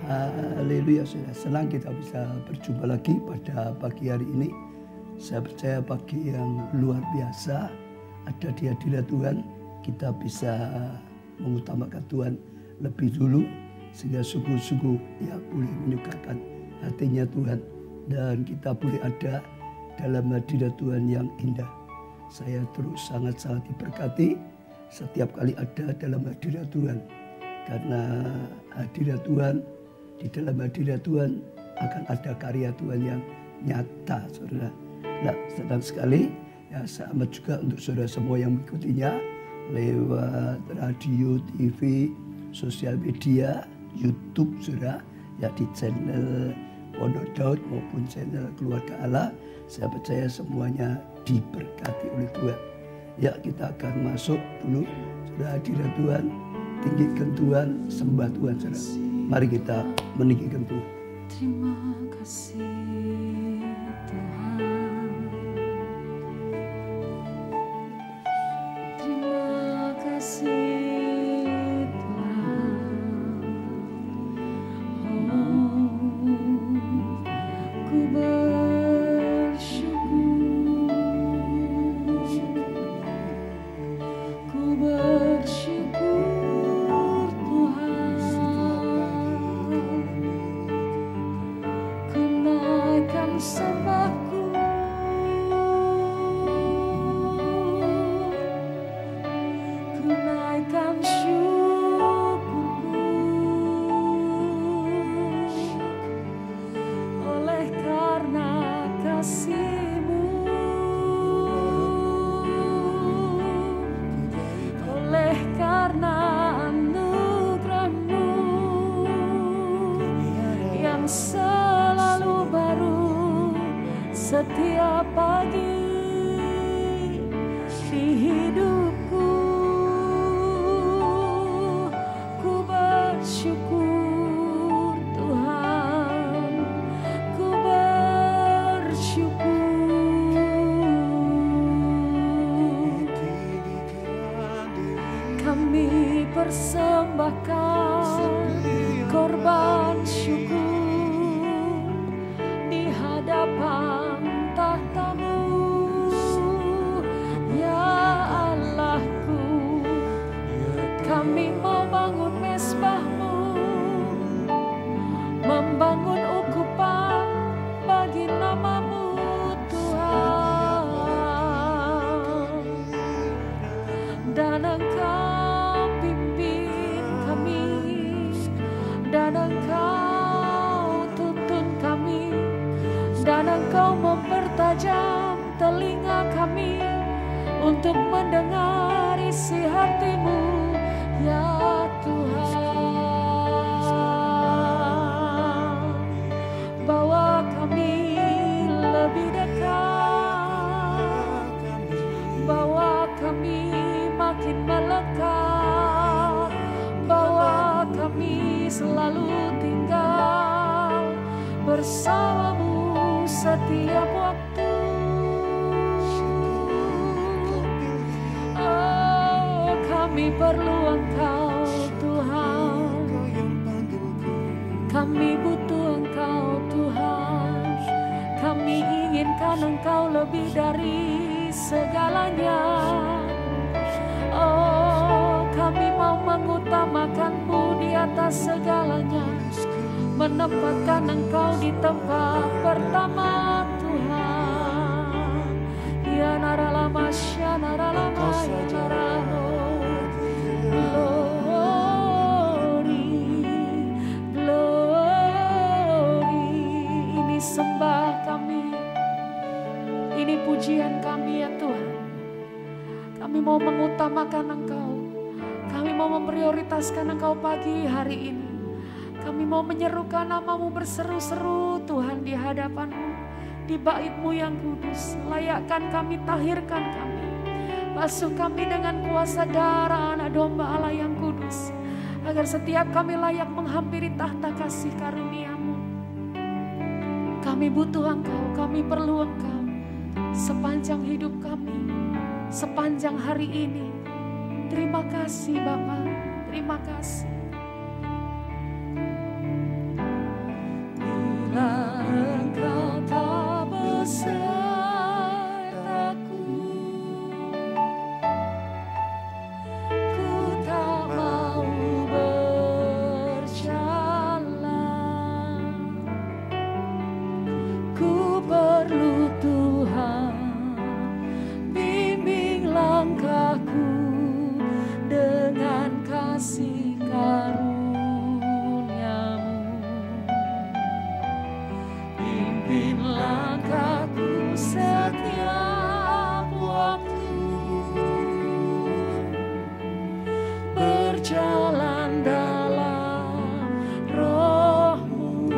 Haleluya, saudara. Senang kita bisa berjumpa lagi pada pagi hari ini. Saya percaya pagi yang luar biasa ada di hadirat Tuhan. Kita bisa mengutamakan Tuhan lebih dulu sehingga sungguh-sungguh ya boleh menyukakan hatinya Tuhan. Dan kita boleh ada dalam hadirat Tuhan yang indah. Saya terus sangat-sangat diberkati setiap kali ada dalam hadirat Tuhan. Karena hadirat Tuhan, di dalam hadirat Tuhan akan ada karya Tuhan yang nyata, saudara. Nah, senang sekali ya, sama juga untuk saudara semua yang mengikutinya lewat radio, TV, sosial media, YouTube, saudara, ya di channel Pondok Daud maupun channel Keluarga Allah. Saya percaya semuanya diberkati oleh Tuhan. Ya, kita akan masuk dulu, saudara, hadirat Tuhan. Tinggikan Tuhan, sembah Tuhan, saudara. Mari kita meninggikan Tuhan. Terima kasih Tuhan. Terima kasih Tuhan. Oh, ku bersyukur. Ku bersyukur. Sembahku, ku naikkan syukurku, oleh karena kasih-Mu, oleh karena anugerah-Mu yang selalu baru setiap pagi di hidupku. Ku bersyukur Tuhan, ku bersyukur. Kami persembahkan korban syukur di hadapan tahta-Mu, ya Allahku. Kami mau bangun mezbah-Mu, membangun ukupan bagi nama-Mu Tuhan. Dan Engkau pimpin kami, dan Engkau tuntun kami, dan Engkau mempertajam telinga kami untuk mendengar isi hati-Mu, ya Tuhan. Bawa kami lebih dekat, bawa kami makin melekat, bawa kami selalu tinggal bersama-Mu setiap waktu. Oh, kami perlu Engkau Tuhan, kami butuh Engkau Tuhan, kami inginkan Engkau lebih dari segalanya. Oh, kami mau mengutamakan-Mu di atas segalanya, menempatkan Engkau di tempat pertama Tuhan. Ya naralama sya naralama ya narano. Glory, glory. Ini sembah kami, ini pujian kami ya Tuhan. Kami mau mengutamakan Engkau, kami mau memprioritaskan Engkau pagi hari ini. Kami mau menyerukan nama-Mu berseru-seru Tuhan di hadapan-Mu, di bait-Mu yang kudus. Layakkan kami, tahirkan kami, basuh kami dengan kuasa darah Anak Domba Allah yang kudus, agar setiap kami layak menghampiri tahta kasih karunia-Mu. Kami butuh Engkau, kami perlu Engkau sepanjang hidup kami, sepanjang hari ini. Terima kasih Bapa, terima kasih. kasih karunia-Mu. Pimpin langkahku setiap waktu, berjalan dalam Roh-Mu.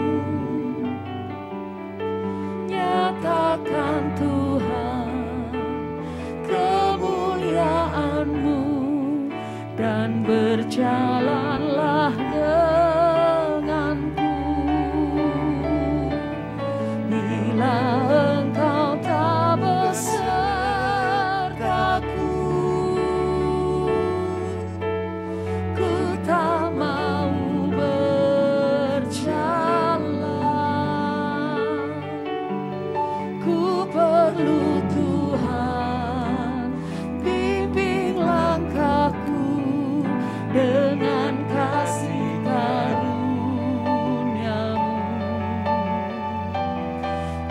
Nyatakan Tuhan kemuliaan-Mu, dan berjalanlah denganku. Bila Engkau tak besertaku, ku tak mau berjalan. Ku perlu Tuhan, bimbing langkahku dengan kasih karunia-Mu.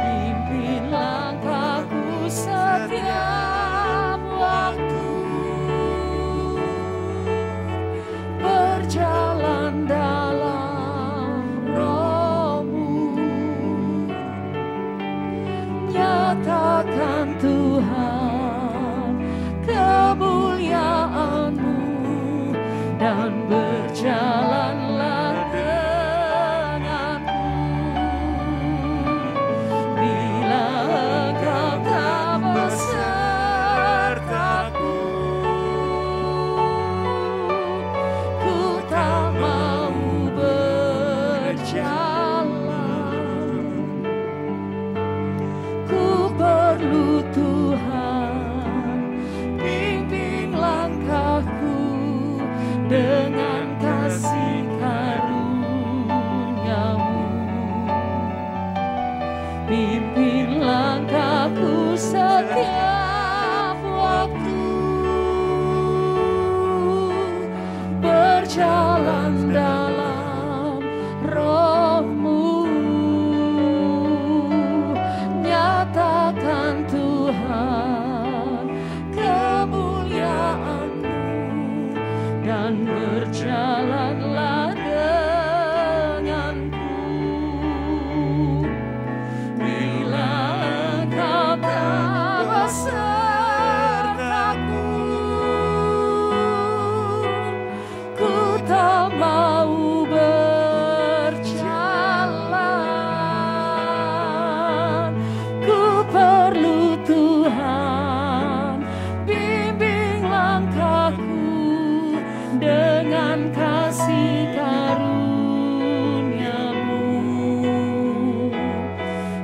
Pimpin langkahku setiap waktu, berjalan dalam Roh-Mu. Nyatakan Tuhan kemuliaan-Mu, dan berjalanlah denganku. Bila Engkau tak besertaku, ku tak mau berjalan. Ku perlu Tuhan, bimbing langkahku dengan kasih karunia-Mu. Pimpin langkahku setiap waktu, berjalan dalam Roh-Mu. Nyatakan Tuhan kemuliaan-Mu, dan berjalanlah denganku. Bila Engkau tak besertaku, ku tak mau berjalan. Ku perlu Tuhan, bimbing langkahku dengan kasih karunia-Mu.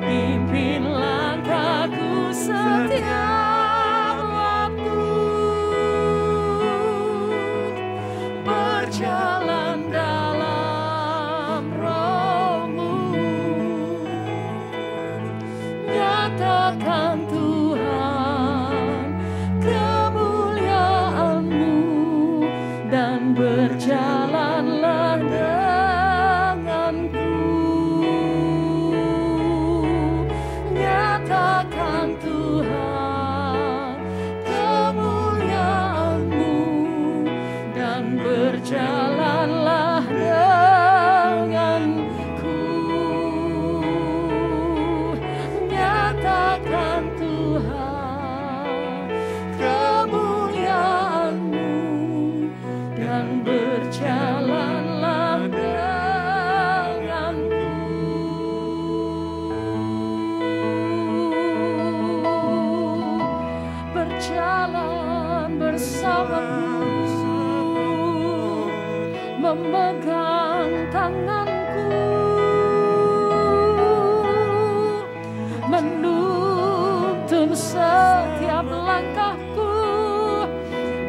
Pimpin langkahku setiap waktu, berjalan dalam Roh-Mu. Nyatakan Tuhan kemuliaan-Mu, dan berjalanlah denganku. Nyatakan Tuhan kemuliaan-Mu, dan berjalanlah denganku. Nyatakan Tuhan kemuliaan-Mu, dan berjalanlah denganku. Berjalan bersamaku, memegang tanganku, menuntun setiap langkahku.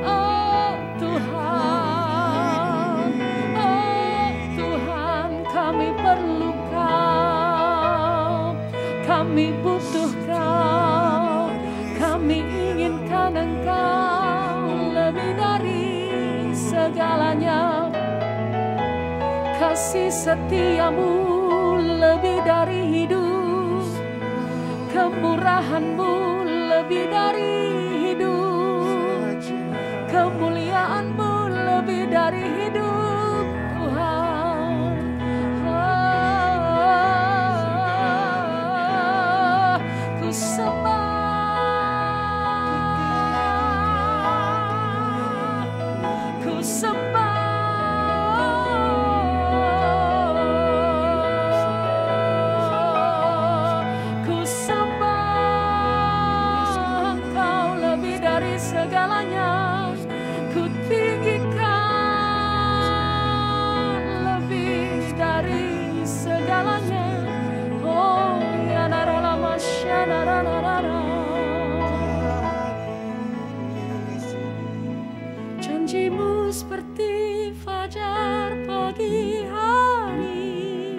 Oh Tuhan, kami perlu Kau, kami butuh Kau, kami inginkan Engkau lebih dari segalanya. Kasih setiamu lebih dari hidup, kemurahan-Mu lebih dari hidup, kemuliaan-Mu lebih dari hidup. fajar pagi hari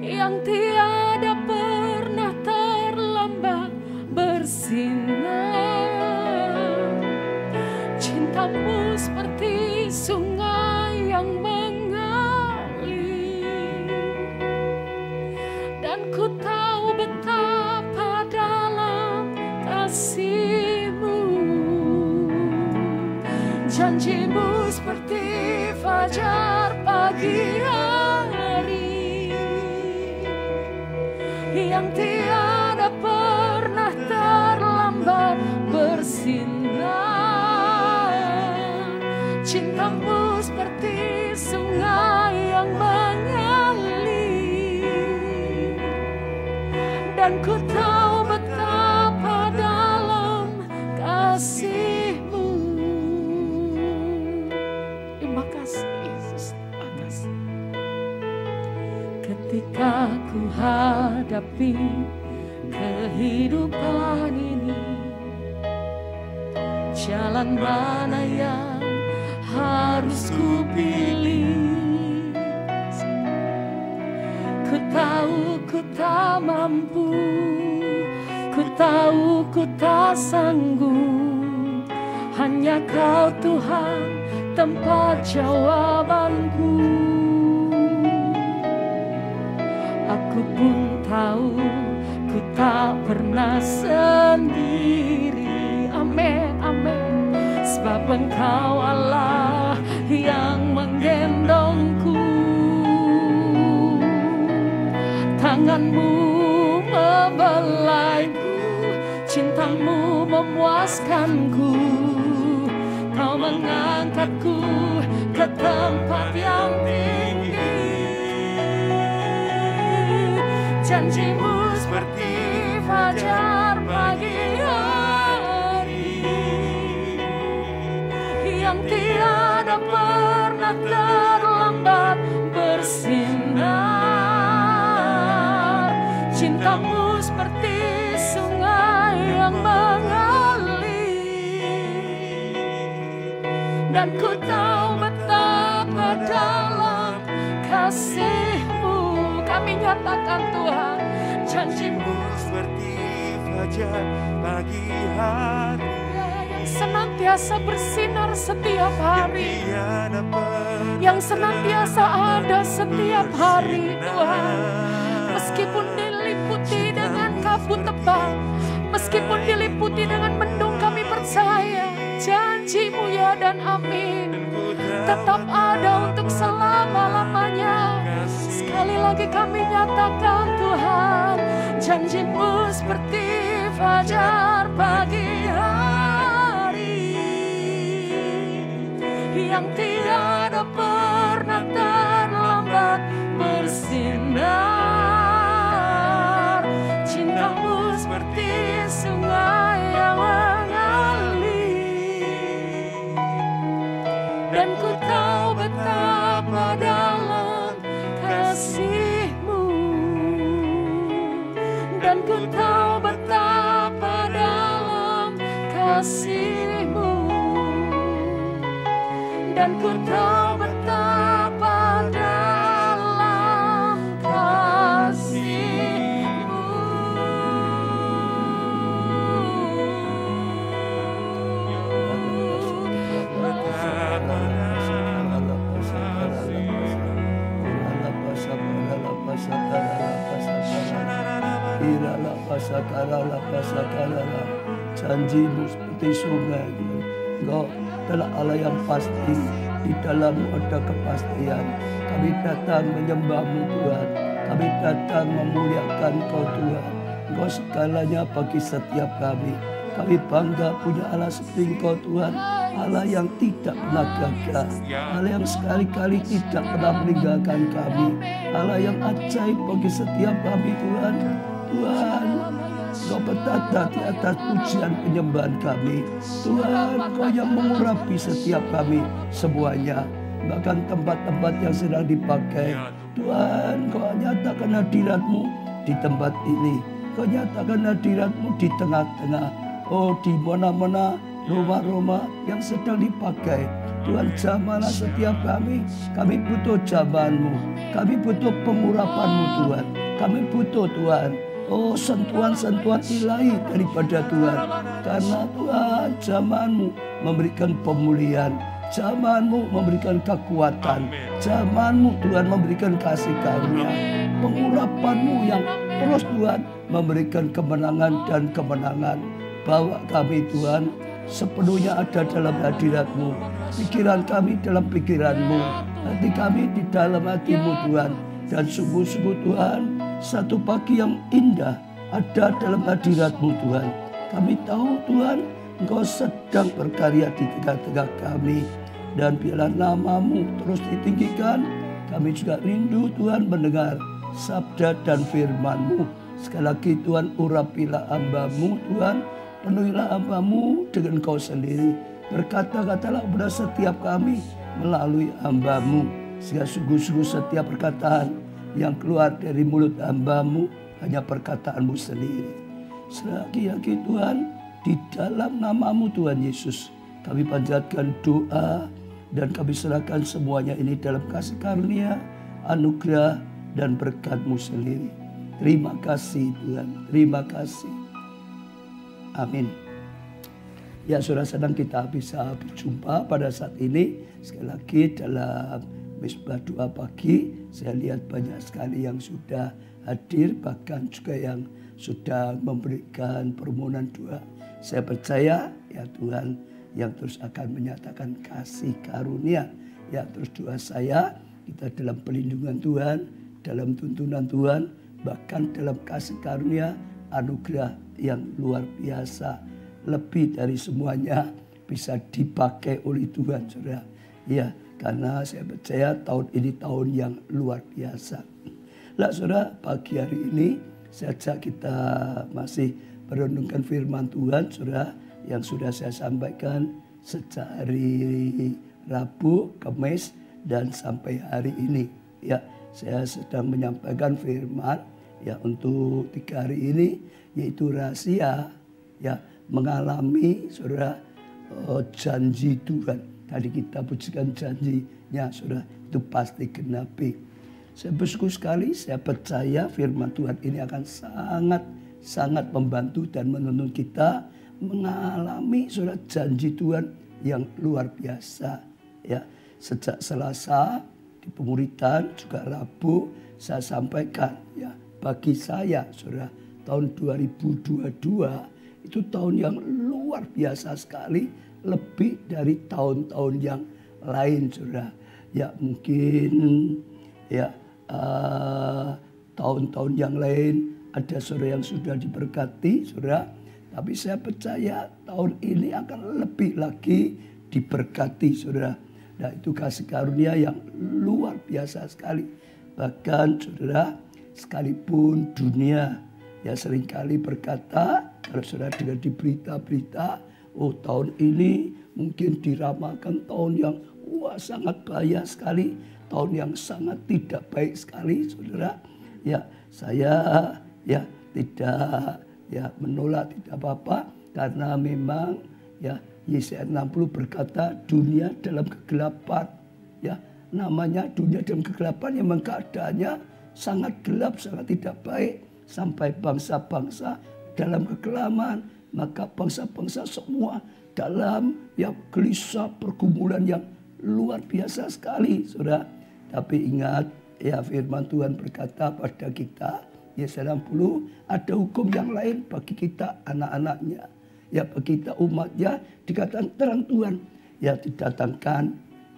yang tiada pernah terlambat bersinar. Cintamu seperti sungai yang mengalir, dan ku tahu betapa dalam kasih-Mu. Janji-Mu seperti fajar pagi hari yang tiada pernah terlambat bersinar. Cinta-Mu seperti sungai yang mengalir, dan ku tahu betapa dalam kasih-Mu. Terima kasih Yesus, terima kasih. Ketika ku hadapi kehidupan ini, jalan mana yang harus ku pilih? Ku tahu ku tak mampu, ku tahu ku tak sanggup. Hanya Kau Tuhan tempat jawabanku. Aku pun tahu ku tak pernah sendiri. Amin, amin. Sebab Engkau Allah yang menggendongku. Tangan-Mu membelaiku, cinta-Mu memuaskanku. Kau mengangkatku ke tempat yang tinggi. Janji-Mu seperti fajar pagi hari yang tiada pernah terlambat bersinar. Cinta-Mu seperti sungai yang mengalir, dan ku tahu betapa dalam kasih-Mu. Kami nyatakan Tuhan, janji-Mu seperti fajar pagi hari yang senantiasa bersinar setiap hari, yang senantiasa ada setiap hari Tuhan. Meskipun diliputi dengan kabut tebal, meskipun diliputi dengan mendung, kami percaya janji-Mu ya dan amin tetap ada untuk selama-lamanya. Sekali lagi kami nyatakan Tuhan, janji-Mu seperti fajar pagi hari yang tiada pernah terlambat bersinar. Cinta-Mu seperti sungai yang mengalir, dan ku tahu betapa dalam kasih-Mu, dan ku tahu betapa dalam kasih-Mu, dan ku tahu betapa dalam kasih-Mu. Janji-Mu seperti sungai. Engkau adalah Allah yang pasti, di dalam-Mu ada kepastian. Kami datang menyembah-Mu Tuhan, kami datang memuliakan Kau Tuhan. Engkau segalanya bagi setiap kami. Kami bangga punya Allah seperti Engkau Tuhan, Allah yang tidak pernah gagal, Allah yang sekali-kali tidak pernah meninggalkan kami, Allah yang ajaib bagi setiap kami Tuhan. Tuhan, Kau bertata di atas pujian penyembahan kami. Tuhan, Kau yang mengurapi setiap kami semuanya, bahkan tempat-tempat yang sedang dipakai. Tuhan, Kau nyatakan hadirat-Mu di tempat ini. Kau nyatakan hadirat-Mu di tengah-tengah. Oh, di mana-mana rumah-rumah yang sedang dipakai Tuhan jamahlah setiap kami. Kami butuh jamahan-Mu. Kami butuh pengurapan-Mu Tuhan. Kami butuh Tuhan, oh sentuhan-sentuhan ilahi daripada Tuhan. Karena Tuhan jamahan-Mu memberikan pemulihan. Jamahan-Mu memberikan kekuatan. Jamahan-Mu Tuhan memberikan kasih karunia. Pengurapan-Mu yang terus Tuhan memberikan kemenangan dan kemenangan. Bawa kami Tuhan sepenuhnya ada dalam hadirat-Mu. Pikiran kami dalam pikiran-Mu. Hati kami di dalam hati-Mu Tuhan. Dan sungguh-sungguh Tuhan, satu pagi yang indah ada dalam hadirat-Mu Tuhan. Kami tahu Tuhan, Engkau sedang berkarya di tengah-tengah kami. Dan biarlah nama-Mu terus ditinggikan. Kami juga rindu Tuhan mendengar sabda dan firman-Mu. Sekali lagi Tuhan, urapilah hamba-Mu Tuhan. Penuhilah hamba-Mu dengan Kau sendiri. Berkata-katalah kepada setiap kami melalui hamba-Mu. Sehingga sungguh-sungguh setiap perkataan yang keluar dari mulut hamba-Mu hanya perkataan-Mu sendiri. Selagi-lagi Tuhan, di dalam nama-Mu Tuhan Yesus, kami panjatkan doa dan kami serahkan semuanya ini dalam kasih karunia, anugerah dan berkat-Mu sendiri. Terima kasih Tuhan, terima kasih. Amin. Ya, saudara, senang kita bisa berjumpa pada saat ini. Sekali lagi dalam Misbah Doa Pagi, saya lihat banyak sekali yang sudah hadir, bahkan juga yang sudah memberikan permohonan doa. Saya percaya ya Tuhan yang terus akan menyatakan kasih karunia. Ya, terus doa saya, kita dalam perlindungan Tuhan, dalam tuntunan Tuhan, bahkan dalam kasih karunia, anugerah yang luar biasa. Lebih dari semuanya bisa dipakai oleh Tuhan, saudara. Ya, karena saya percaya tahun ini tahun yang luar biasa. Lah saudara, pagi hari ini sejak kita masih merenungkan firman Tuhan, saudara, yang sudah saya sampaikan sejak hari Rabu, Kamis, dan sampai hari ini. Ya, saya sedang menyampaikan firman ya untuk 3 hari ini, yaitu rahasia ya mengalami saudara janji Tuhan. Tadi kita pujikan janjinya saudara, itu pasti genapi. Saya bersyukur sekali, saya percaya firman Tuhan ini akan sangat membantu dan menuntun kita mengalami saudara janji Tuhan yang luar biasa. Ya, sejak Selasa di pemuritan juga Rabu saya sampaikan ya, bagi saya saudara tahun 2022 itu tahun yang luar biasa sekali, lebih dari tahun-tahun yang lain, saudara. Ya mungkin ya tahun-tahun yang lain ada saudara yang sudah diberkati, saudara. Tapi saya percaya tahun ini akan lebih lagi diberkati, saudara. Nah, itu kasih karunia yang luar biasa sekali. Bahkan saudara, sekalipun dunia ya seringkali berkata, kalau saudara dengar di berita-berita, oh tahun ini mungkin diramalkan tahun yang sangat bahaya sekali, tahun yang sangat tidak baik sekali, saudara. Ya, saya ya tidak ya menolak, tidak apa-apa, karena memang ya Yesaya 60 berkata dunia dalam kegelapan. Ya, namanya dunia dalam kegelapan, memang keadaannya sangat gelap, sangat tidak baik. Sampai bangsa-bangsa dalam kekelaman, maka bangsa-bangsa semua dalam yang gelisah, pergumulan yang luar biasa sekali, saudara. Tapi ingat, ya firman Tuhan berkata pada kita, Yesaya 60, ada hukum yang lain bagi kita anak-anaknya. Ya bagi kita umatnya dikatakan terang Tuhan. Ya didatangkan,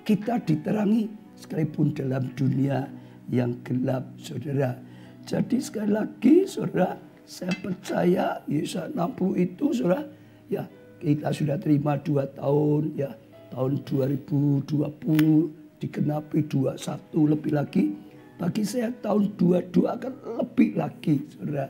kita diterangi sekalipun dalam dunia yang gelap, saudara. Jadi sekali lagi saudara, saya percaya Yesaya 60 itu saudara, ya kita sudah terima 2 tahun, ya tahun 2020 digenapi 21 lebih lagi. Bagi saya tahun 22 akan lebih lagi, saudara.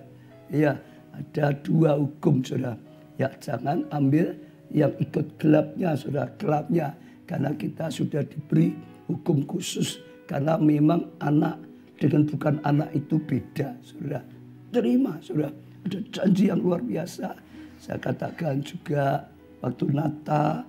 Ya ada 2 hukum, saudara. Ya jangan ambil yang ikut gelapnya, saudara, gelapnya. Karena kita sudah diberi hukum khusus. Karena memang anak dengan bukan anak itu beda, saudara. Terima, saudara. Ada janji yang luar biasa. Saya katakan juga waktu Natal,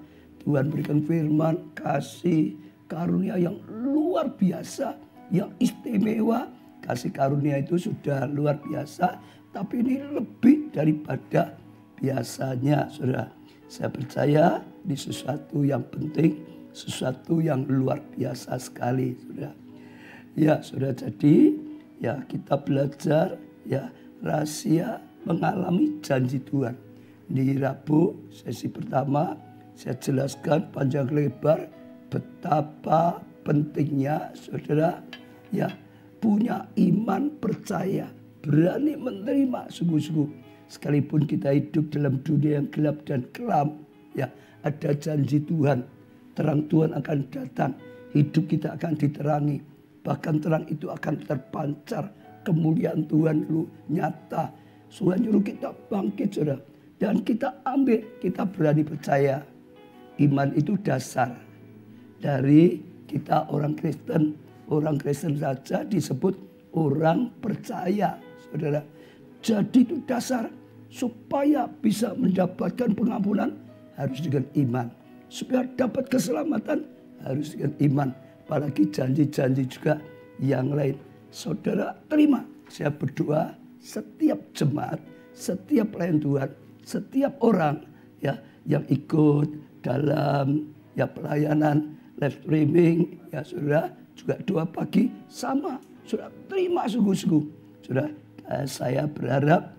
Tuhan berikan firman, kasih karunia yang luar biasa, yang istimewa. Kasih karunia itu sudah luar biasa, tapi ini lebih daripada biasanya, saudara. Saya percaya ini sesuatu yang penting, sesuatu yang luar biasa sekali, saudara. Ya, saudara, jadi ya kita belajar ya rahasia mengalami janji Tuhan. Di Rabu sesi pertama saya jelaskan panjang lebar betapa pentingnya saudara ya punya iman percaya, berani menerima sungguh-sungguh. Sekalipun kita hidup dalam dunia yang gelap dan kelam, ya ada janji Tuhan. Terang Tuhan akan datang, hidup kita akan diterangi. Bahkan terang itu akan terpancar, kemuliaan Tuhan lu nyata. Tuhan nyuruh kita bangkit, saudara. Dan kita ambil, kita berani percaya. Iman itu dasar dari kita orang Kristen. Orang Kristen saja disebut orang percaya, saudara. Jadi itu dasar supaya bisa mendapatkan pengampunan harus dengan iman. Supaya dapat keselamatan harus dengan iman. Apalagi janji-janji juga yang lain. Saudara terima. Saya berdoa setiap jemaat, setiap pelayan Tuhan, setiap orang ya yang ikut dalam ya pelayanan live streaming ya saudara juga doa pagi sama. Saudara terima sungguh-sungguh. Saudara saya berharap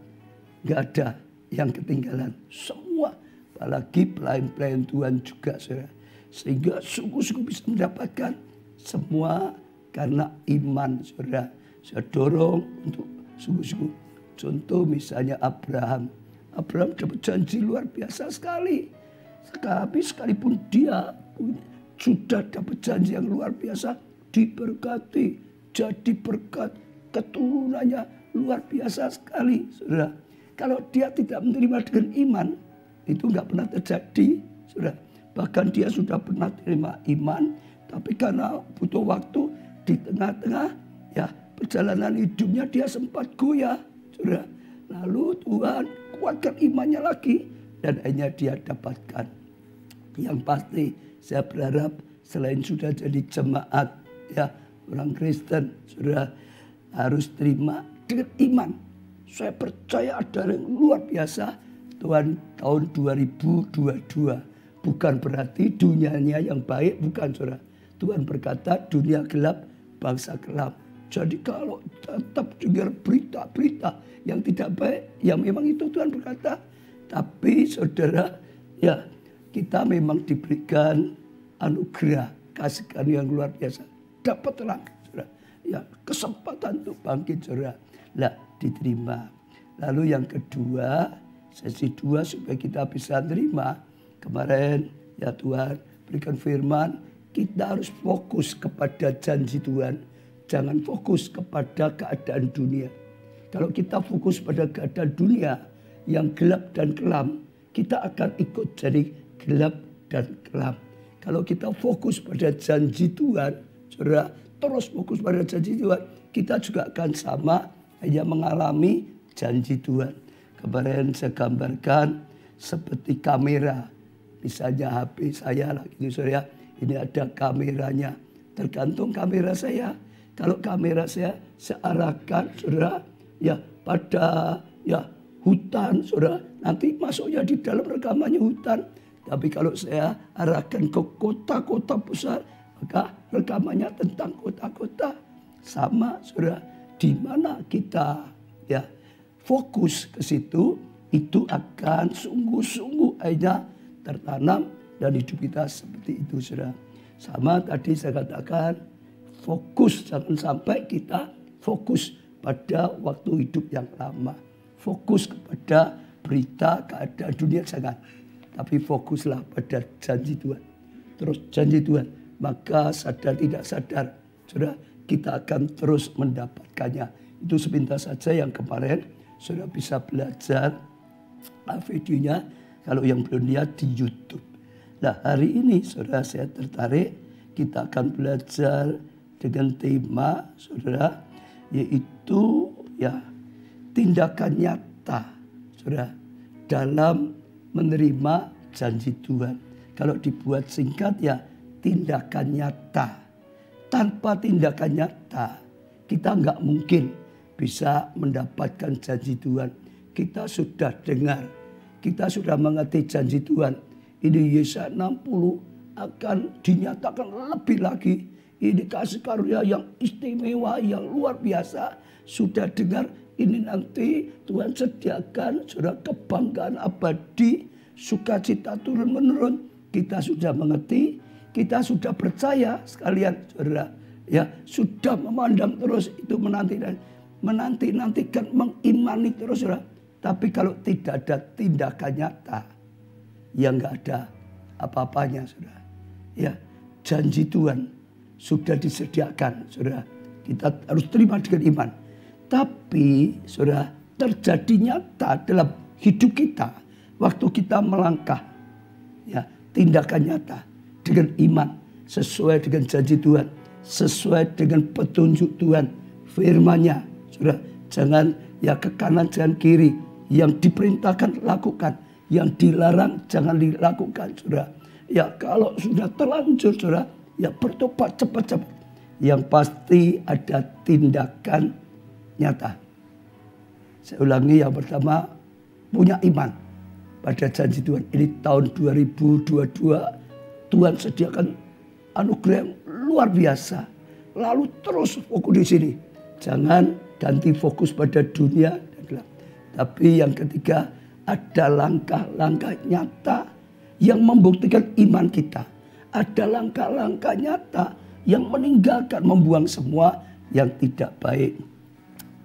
nggak ada yang ketinggalan. Semua apalagi pelayan-pelayan Tuhan juga saudara. Sehingga sungguh-sungguh bisa mendapatkan semua karena iman saudara. Saya dorong untuk sungguh-sungguh. Contoh misalnya Abraham. Abraham dapat janji luar biasa sekali. Tapi sekalipun dia sudah dapat janji yang luar biasa. Diberkati. Jadi berkat keturunannya luar biasa sekali. Saudara. Kalau dia tidak menerima dengan iman. Itu nggak pernah terjadi. Saudara. Bahkan dia sudah pernah terima iman. Tapi karena butuh waktu di tengah-tengah ya perjalanan hidupnya dia sempat goyah. Saudara. Lalu Tuhan kuatkan imannya lagi. Dan akhirnya dia dapatkan. Yang pasti saya berharap selain sudah jadi jemaat. Ya orang Kristen. Saudara harus terima dengan iman. Saya percaya ada yang luar biasa. Tuhan tahun 2022. Bukan berarti dunianya yang baik. Bukan saudara. Tuhan berkata dunia gelap, bangsa kelam. Jadi kalau tetap dengar berita-berita yang tidak baik, ya memang itu Tuhan berkata. Tapi saudara, ya kita memang diberikan anugerah, kasih karunia yang luar biasa. Dapat terang, saudara. Ya kesempatan untuk bangkit, saudara. Lah diterima. Lalu yang kedua, sesi 2 supaya kita bisa terima. Kemarin ya Tuhan berikan firman. Kita harus fokus kepada janji Tuhan. Jangan fokus kepada keadaan dunia. Kalau kita fokus pada keadaan dunia yang gelap dan kelam, kita akan ikut jadi gelap dan kelam. Kalau kita fokus pada janji Tuhan, saudara, terus fokus pada janji Tuhan, kita juga akan sama hanya mengalami janji Tuhan. Kemarin saya gambarkan seperti kamera. Misalnya HP saya lah gitu saudara. Ini ada kameranya. Tergantung kamera saya. Kalau kamera saya arahkan saudara ya pada ya hutan saudara. Nanti masuknya di dalam rekamannya hutan. Tapi kalau saya arahkan ke kota-kota besar, maka rekamannya tentang kota-kota. Sama saudara. Di mana kita ya fokus ke situ, itu akan sungguh-sungguh aja tertanam. Dan hidup kita seperti itu, saudara. Sama tadi saya katakan, fokus. Jangan sampai kita fokus pada waktu hidup yang lama. Fokus kepada berita keadaan dunia, jangan. Tapi fokuslah pada janji Tuhan. Terus janji Tuhan. Maka sadar tidak sadar, saudara, kita akan terus mendapatkannya. Itu sepintas saja yang kemarin, saudara bisa belajar videonya. Kalau yang belum lihat di YouTube. Nah hari ini saudara saya tertarik kita akan belajar dengan tema saudara yaitu ya tindakan nyata saudara dalam menerima janji Tuhan. Kalau dibuat singkat ya tindakan nyata. Tanpa tindakan nyata kita nggak mungkin bisa mendapatkan janji Tuhan. Kita sudah dengar, kita sudah mengerti janji Tuhan. Ini Yesaya 60 akan dinyatakan lebih lagi. Ini kasih karunia yang istimewa, yang luar biasa. Sudah dengar, ini nanti Tuhan sediakan saudara kebanggaan abadi, sukacita turun menurun. Kita sudah mengerti, kita sudah percaya sekalian saudara. Ya, sudah memandang terus itu menanti-nantikan, mengimani terus saudara. Tapi kalau tidak ada tindakan nyata, ya nggak ada apa-apanya saudara. Ya, janji Tuhan sudah disediakan saudara. Kita harus terima dengan iman. Tapi saudara, terjadi nyata dalam hidup kita waktu kita melangkah. Ya, tindakan nyata dengan iman sesuai dengan janji Tuhan, sesuai dengan petunjuk Tuhan, firman-Nya. Saudara, jangan ya ke kanan jangan kiri. Yang diperintahkan lakukan, yang dilarang jangan dilakukan saudara. Ya kalau sudah terlanjur saudara, ya bertobat cepat-cepat. Yang pasti ada tindakan nyata. Saya ulangi, yang pertama punya iman pada janji Tuhan. Ini tahun 2022 Tuhan sediakan anugerah yang luar biasa. Lalu terus fokus di sini. Jangan ganti fokus pada dunia dan gelap. Tapi yang ketiga ada langkah-langkah nyata yang membuktikan iman kita. Ada langkah-langkah nyata yang meninggalkan, membuang semua yang tidak baik.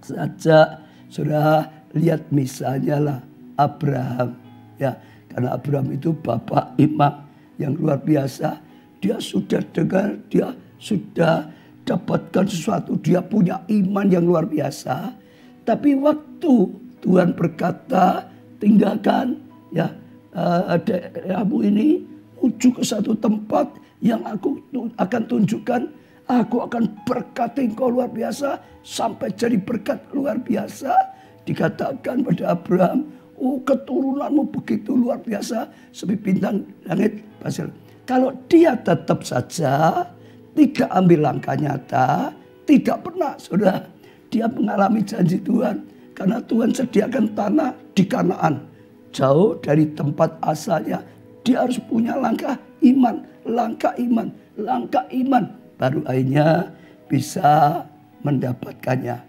Saja sudah lihat misalnya lah Abraham. Ya, karena Abraham itu bapak iman yang luar biasa. Dia sudah dengar, dia sudah dapatkan sesuatu. Dia punya iman yang luar biasa. Tapi waktu Tuhan berkata, tinggalkan ya daerahmu ini, menuju ke satu tempat yang aku akan tunjukkan. Aku akan berkati engkau luar biasa sampai jadi berkat luar biasa. Dikatakan pada Abraham, oh keturunanmu begitu luar biasa seperti bintang langit. Kalau dia tetap saja tidak ambil langkah nyata, tidak pernah saudara dia mengalami janji Tuhan. Karena Tuhan sediakan tanah di Kanaan, jauh dari tempat asalnya. Dia harus punya langkah iman, langkah iman, langkah iman. Baru akhirnya bisa mendapatkannya.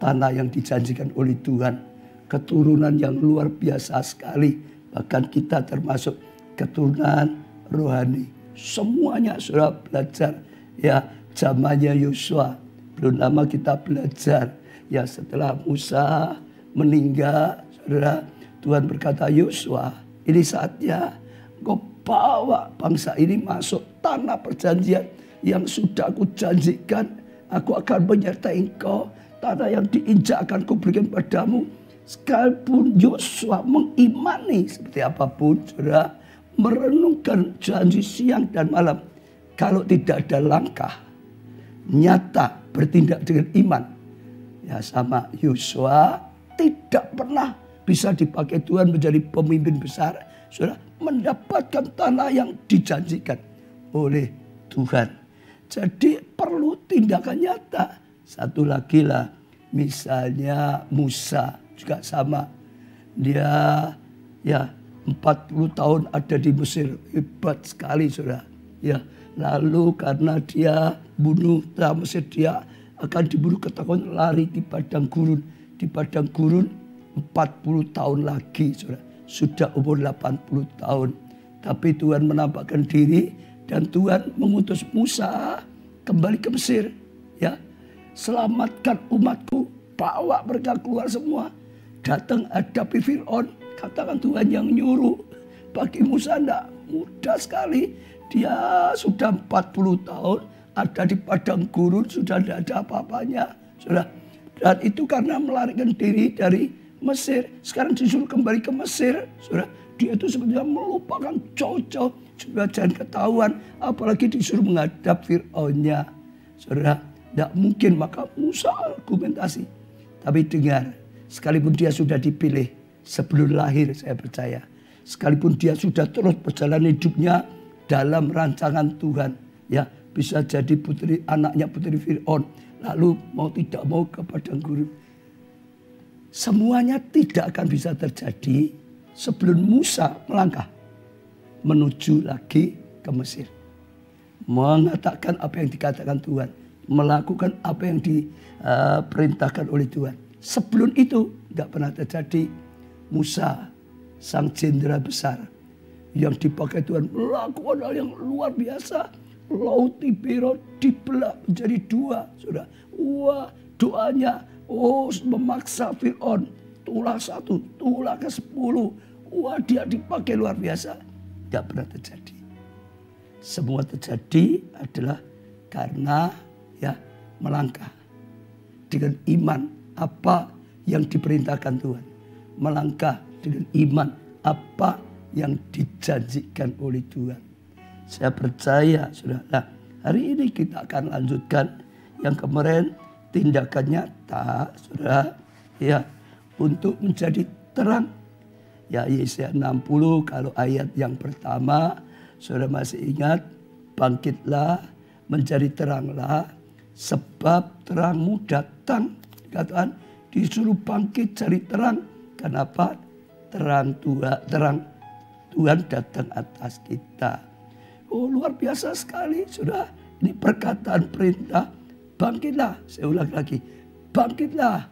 Tanah yang dijanjikan oleh Tuhan. Keturunan yang luar biasa sekali. Bahkan kita termasuk keturunan rohani. Semuanya sudah belajar. Ya, zamannya Yosua. Belum lama kita belajar. Ya, setelah Musa meninggal, saudara, Tuhan berkata, Yosua, ini saatnya engkau bawa bangsa ini masuk tanah perjanjian yang sudah aku janjikan. Aku akan menyertai engkau. Tanah yang diinjak akan kuberikan padamu. Sekalipun Yosua mengimani seperti apapun, saudara, merenungkan janji siang dan malam. Kalau tidak ada langkah nyata bertindak dengan iman, ya sama Yosua tidak pernah bisa dipakai Tuhan menjadi pemimpin besar. Saudara, mendapatkan tanah yang dijanjikan oleh Tuhan. Jadi perlu tindakan nyata. Satu lagi lah, misalnya Musa juga sama. Dia ya 40 tahun ada di Mesir, hebat sekali saudara. Ya, lalu karena dia bunuh tentara Mesir, dia akan dibunuh, ketakutan lari di padang gurun. Di padang gurun 40 tahun lagi saudara. Sudah umur 80 tahun. Tapi Tuhan menampakkan diri dan Tuhan mengutus Musa kembali ke Mesir. Ya, selamatkan umatku, bawa mereka keluar semua. Datang hadapi Fir'aun, katakan Tuhan yang nyuruh. Bagi Musa tidak mudah sekali. Dia sudah 40 tahun ada di padang gurun, sudah tidak ada apa-apanya. Saudara. Dan itu karena melarikan diri dari Mesir. Sekarang disuruh kembali ke Mesir. Saudara. Dia itu sebenarnya melupakan jauh-jauh. Sudah jangan ketahuan. Apalagi disuruh menghadap Fir'aunnya. Saudara. Tidak mungkin, maka Musa argumentasi. Tapi dengar. Sekalipun dia sudah dipilih sebelum lahir, saya percaya. Sekalipun dia sudah terus perjalanan hidupnya dalam rancangan Tuhan. Ya, bisa jadi anaknya putri Firaun, lalu mau tidak mau ke padang gurun. Semuanya tidak akan bisa terjadi sebelum Musa melangkah menuju lagi ke Mesir. Mengatakan apa yang dikatakan Tuhan, melakukan apa yang diperintahkan oleh Tuhan. Sebelum itu tidak pernah terjadi. Musa, sang jenderal besar yang dipakai Tuhan, melakukan hal yang luar biasa. Laut Tiberon dibelah menjadi dua, sudah. Wah, doanya, memaksa Firaun, tulah 1, tulah ke-10. Wah, dia dipakai luar biasa. Tidak pernah terjadi. Semua terjadi adalah karena ya melangkah dengan iman apa yang diperintahkan Tuhan. Melangkah dengan iman apa yang dijanjikan oleh Tuhan. Saya percaya, saudara, hari ini kita akan lanjutkan yang kemarin, tindakan nyata, saudara, ya, untuk menjadi terang. Ya, Yesaya 60 kalau ayat yang pertama, saudara masih ingat, bangkitlah, menjadi teranglah, sebab terangmu datang. Dikatakan disuruh bangkit cari terang. Kenapa? Terang Tuhan datang atas kita. Oh, luar biasa sekali, sudah. Ini perkataan perintah. Bangkitlah, saya ulang lagi. Bangkitlah,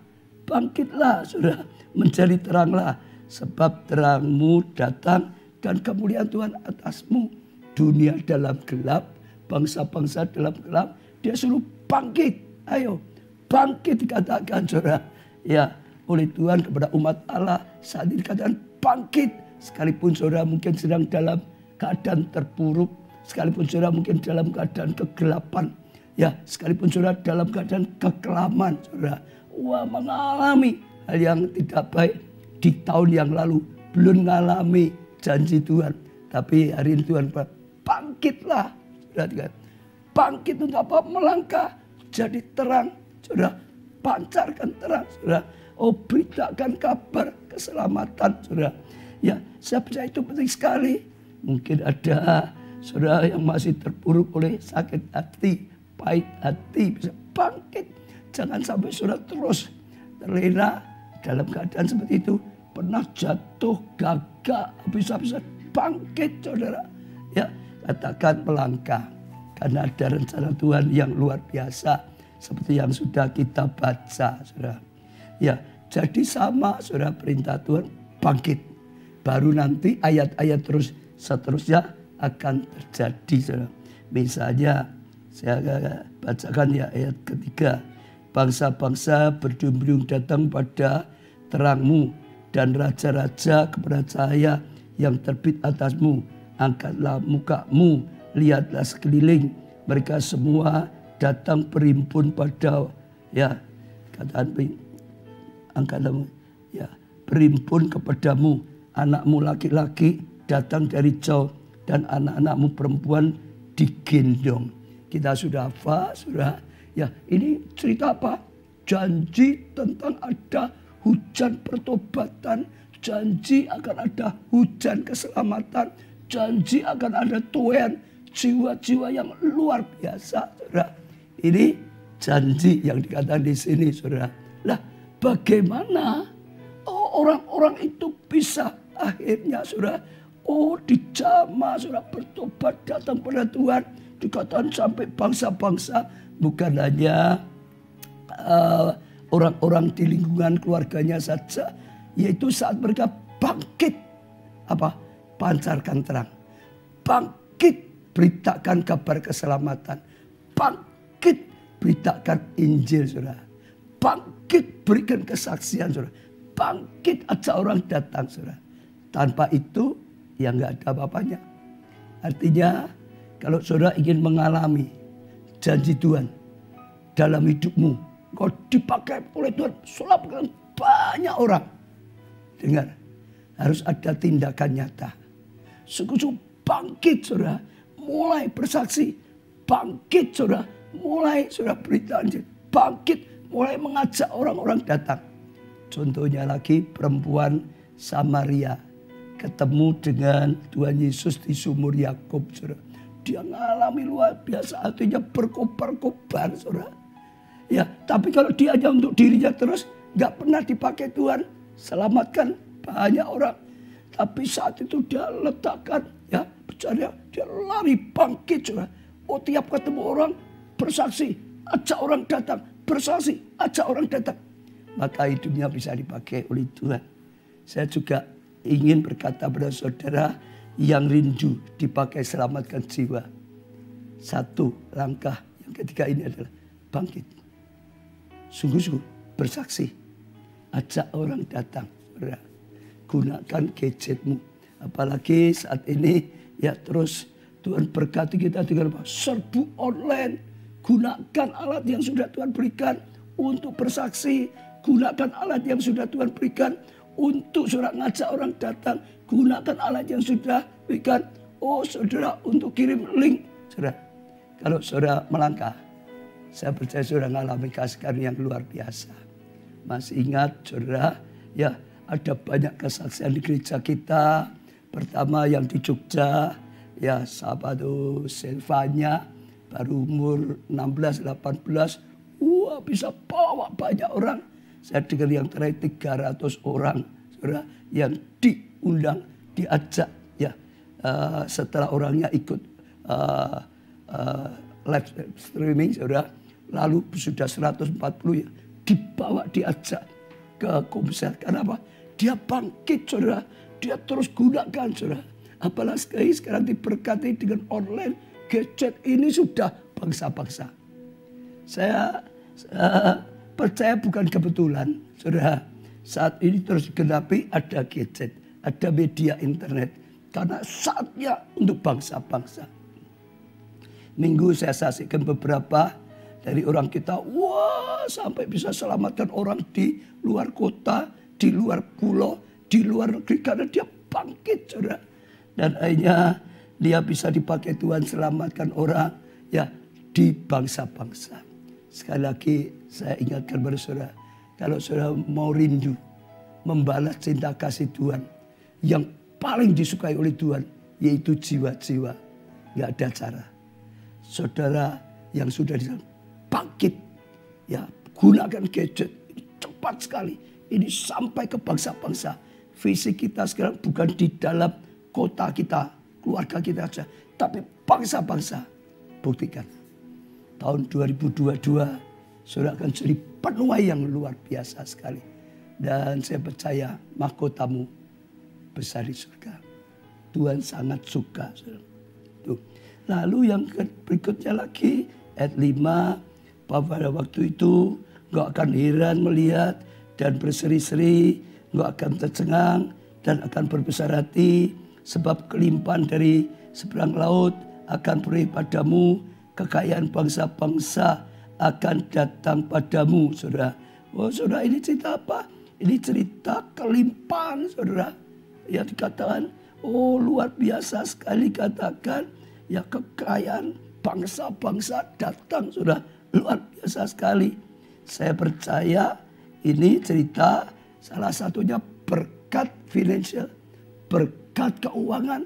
bangkitlah, sudah. Menjadi teranglah, sebab terangmu datang dan kemuliaan Tuhan atasmu. Dunia dalam gelap, bangsa-bangsa dalam gelap, dia suruh bangkit. Ayo, bangkit dikatakan, saudara. Ya, oleh Tuhan kepada umat Allah saat ini dikatakan bangkit. Sekalipun saudara mungkin sedang dalam keadaan terpuruk, sekalipun saudara mungkin dalam keadaan kegelapan, ya, sekalipun saudara dalam keadaan kekelaman, saudara, wah, mengalami hal yang tidak baik di tahun yang lalu, belum mengalami janji Tuhan, tapi hari ini Tuhan bangkitlah, saudara, bangkit untuk apa? Melangkah jadi terang, saudara, pancarkan terang, saudara. Oh, beritakan kabar keselamatan, saudara. Ya, saya percaya itu penting sekali. Mungkin ada saudara yang masih terpuruk oleh sakit hati, pahit hati, bisa bangkit. Jangan sampai saudara terus terlena dalam keadaan seperti itu. Pernah jatuh, gagal, bisa bangkit, saudara. Ya, katakan melangkah. Karena ada rencana Tuhan yang luar biasa. Seperti yang sudah kita baca, saudara. Ya, jadi sama, saudara, perintah Tuhan bangkit. Baru nanti ayat-ayat terus seterusnya akan terjadi, saudara. Misalnya saya bacakan ya ayat ketiga. Bangsa-bangsa berduyun-duyun datang pada terangmu dan raja-raja kepada cahaya yang terbit atasmu. Angkatlah mukamu, lihatlah sekeliling. Mereka semua datang berimpun pada, ya, katakan angkatlah, ya, berimpun kepadamu. Anakmu laki-laki datang dari jauh dan anak-anakmu perempuan digendong. Kita sudah hafal, sudah. Ya, ini cerita apa? Janji tentang ada hujan pertobatan, janji akan ada hujan keselamatan, janji akan ada tuhan jiwa-jiwa yang luar biasa, saudara. Ini janji yang dikatakan di sini, saudara. Lah, bagaimana orang-orang itu bisa akhirnya, saudara, dijamah, saudara, bertobat datang pada Tuhan. Dikatakan sampai bangsa-bangsa, bukan hanya orang-orang di lingkungan keluarganya saja, yaitu saat mereka bangkit, pancarkan terang, bangkit, beritakan kabar keselamatan, bangkit, beritakan Injil, saudara, bangkit, berikan kesaksian, saudara, bangkit, ajak orang datang, saudara. Tanpa itu, ya nggak ada apa-apanya. Artinya, kalau saudara ingin mengalami janji Tuhan dalam hidupmu, kau dipakai oleh Tuhan, selamatkan banyak orang. Dengar, harus ada tindakan nyata. Sungguh-sungguh bangkit, saudara, mulai bersaksi, bangkit, saudara, mulai saudara berita Injil, bangkit, mulai mengajak orang-orang datang. Contohnya lagi perempuan Samaria ketemu dengan Tuhan Yesus di sumur Yakub, saudara. Dia mengalami luar biasa, artinya berkobar-kobar, saudara. Ya, tapi kalau dia hanya untuk dirinya terus, nggak pernah dipakai Tuhan selamatkan banyak orang. Tapi saat itu dia letakkan, ya, percaya dia lari bangkit, saudara. Oh, tiap ketemu orang bersaksi, ajak orang datang, bersaksi, ajak orang datang. Maka hidupnya bisa dipakai oleh Tuhan. Saya juga ingin berkata pada saudara yang rindu dipakai selamatkan jiwa. Satu langkah yang ketiga ini adalah bangkit. Sungguh-sungguh bersaksi. Ajak orang datang. Gunakan gadgetmu. Apalagi saat ini ya terus Tuhan berkati kita dengan serbu online. Gunakan alat yang sudah Tuhan berikan untuk bersaksi. Gunakan alat yang sudah Tuhan berikan untuk saudara ngajak orang datang. Gunakan alat yang sudah berikan. Oh saudara untuk kirim link. Saudara, kalau saudara melangkah, saya percaya saudara mengalami kasih yang luar biasa. Masih ingat saudara, ya ada banyak kesaksian di gereja kita. Pertama yang di Jogja, ya sahabat Silvanya, baru umur 16-18. Wah bisa bawa banyak orang. Saya dengar yang terakhir 300 orang, saudara, yang diundang, diajak, ya setelah orangnya ikut live streaming, saudara, lalu sudah 140 ya, dibawa, diajak ke konser. Kenapa? Dia bangkit, saudara, dia terus gunakan, saudara. Apalagi sekarang diberkati dengan online, gadget ini sudah bangsa-bangsa. Saya percaya bukan kebetulan, saudara. Saat ini terus digenapi ada gadget, ada media internet. Karena saatnya untuk bangsa-bangsa. Minggu saya saksikan beberapa dari orang kita, wah sampai bisa selamatkan orang di luar kota, di luar pulau, di luar negeri. Karena dia bangkit, saudara. Dan akhirnya dia bisa dipakai Tuhan selamatkan orang ya di bangsa-bangsa. Sekali lagi saya ingatkan pada saudara, kalau saudara mau rindu membalas cinta kasih Tuhan yang paling disukai oleh Tuhan, yaitu jiwa-jiwa, nggak ada cara. Saudara yang sudah di sana bangkit, ya gunakan gadget ini cepat sekali. Ini sampai ke bangsa-bangsa. Visi kita sekarang bukan di dalam kota kita, keluarga kita saja, tapi bangsa-bangsa. Buktikan. Tahun 2022, saudara akan jadi penuai yang luar biasa sekali. Dan saya percaya mahkotamu besar di surga. Tuhan sangat suka. Saudara. Tuh. Lalu yang berikutnya lagi, ayat 5, pada waktu itu engkau akan heran melihat dan berseri-seri, engkau akan tercengang dan akan berbesar hati, sebab kelimpahan dari seberang laut akan beroleh padamu, kekayaan bangsa-bangsa akan datang padamu, saudara. Oh saudara, ini cerita apa? Ini cerita kelimpahan, saudara. Ya dikatakan, oh luar biasa sekali katakan, ya kekayaan bangsa-bangsa datang, saudara. Luar biasa sekali. Saya percaya ini cerita salah satunya berkat finansial, berkat keuangan.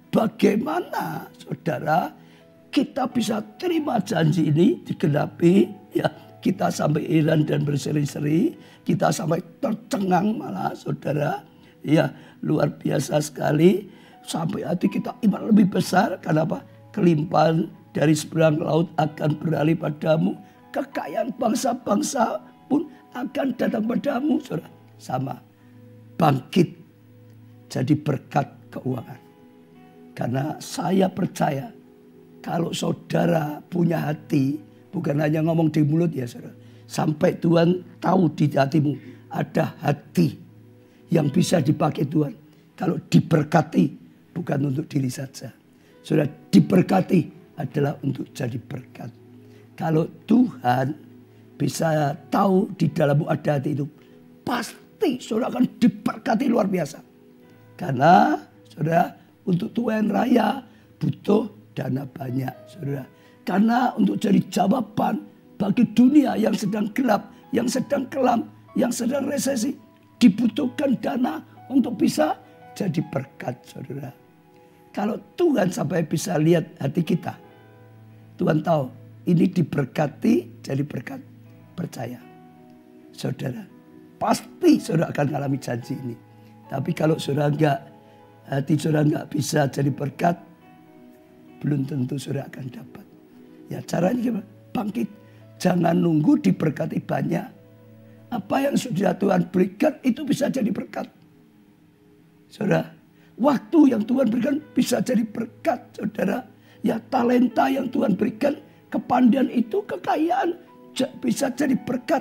Bagaimana saudara kita bisa terima janji ini digenapi, ya kita sampai heran dan berseri-seri, kita sampai tercengang malah saudara, ya luar biasa sekali, sampai hati kita iman lebih besar. Kenapa? Kelimpahan dari seberang laut akan beralih padamu, kekayaan bangsa-bangsa pun akan datang padamu, saudara. Sama, bangkit jadi berkat keuangan. Karena saya percaya kalau saudara punya hati, bukan hanya ngomong di mulut ya saudara. Sampai Tuhan tahu di hatimu ada hati yang bisa dipakai Tuhan. Kalau diberkati bukan untuk diri saja. Saudara, diberkati adalah untuk jadi berkat. Kalau Tuhan bisa tahu di dalammu ada hati itu, pasti saudara akan diberkati luar biasa. Karena saudara, untuk Tuhan raya butuh dana banyak, saudara. Karena untuk jadi jawaban bagi dunia yang sedang gelap, yang sedang kelam, yang sedang resesi, dibutuhkan dana untuk bisa jadi berkat, saudara. Kalau Tuhan sampai bisa lihat hati kita, Tuhan tahu ini diberkati jadi berkat. Percaya, saudara, pasti saudara akan mengalami janji ini. Tapi kalau saudara hati saudara nggak bisa jadi berkat, belum tentu saudara akan dapat. Ya caranya gimana? Bangkit. Jangan nunggu diberkati banyak. Apa yang sudah Tuhan berikan itu bisa jadi berkat. Saudara, waktu yang Tuhan berikan bisa jadi berkat, saudara. Ya talenta yang Tuhan berikan, kepandaian itu, kekayaan bisa jadi berkat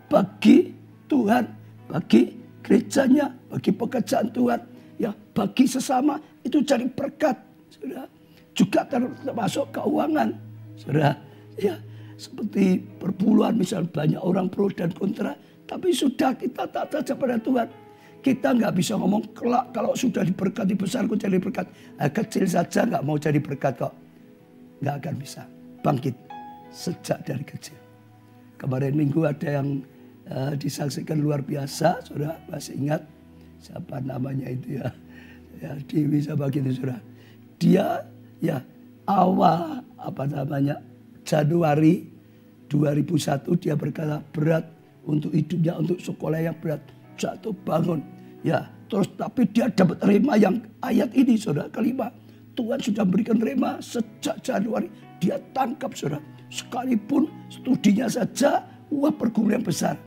bagi Tuhan, bagi gerejanya, bagi pekerjaan Tuhan, ya bagi sesama itu jadi berkat, saudara. Juga termasuk keuangan, saudara. Ya seperti perpuluhan, misalnya banyak orang pro dan kontra, tapi sudah kita taat saja pada Tuhan. Kita nggak bisa ngomong kelak kalau sudah diberkati besar kok jadi berkat. Kecil saja nggak mau jadi berkat kok. Nggak akan bisa bangkit sejak dari kecil. Kemarin minggu ada yang disaksikan luar biasa, saudara masih ingat siapa namanya itu ya, Dewi sama gitu saudara. Dia ya awal Januari 2001 dia berkata berat untuk hidupnya, untuk sekolah yang berat, jatuh bangun. Ya, terus tapi dia dapat rema yang ayat ini, saudara, kelima. Tuhan sudah berikan rema sejak Januari. Dia tangkap, saudara. Sekalipun studinya saja, pergumulan besar.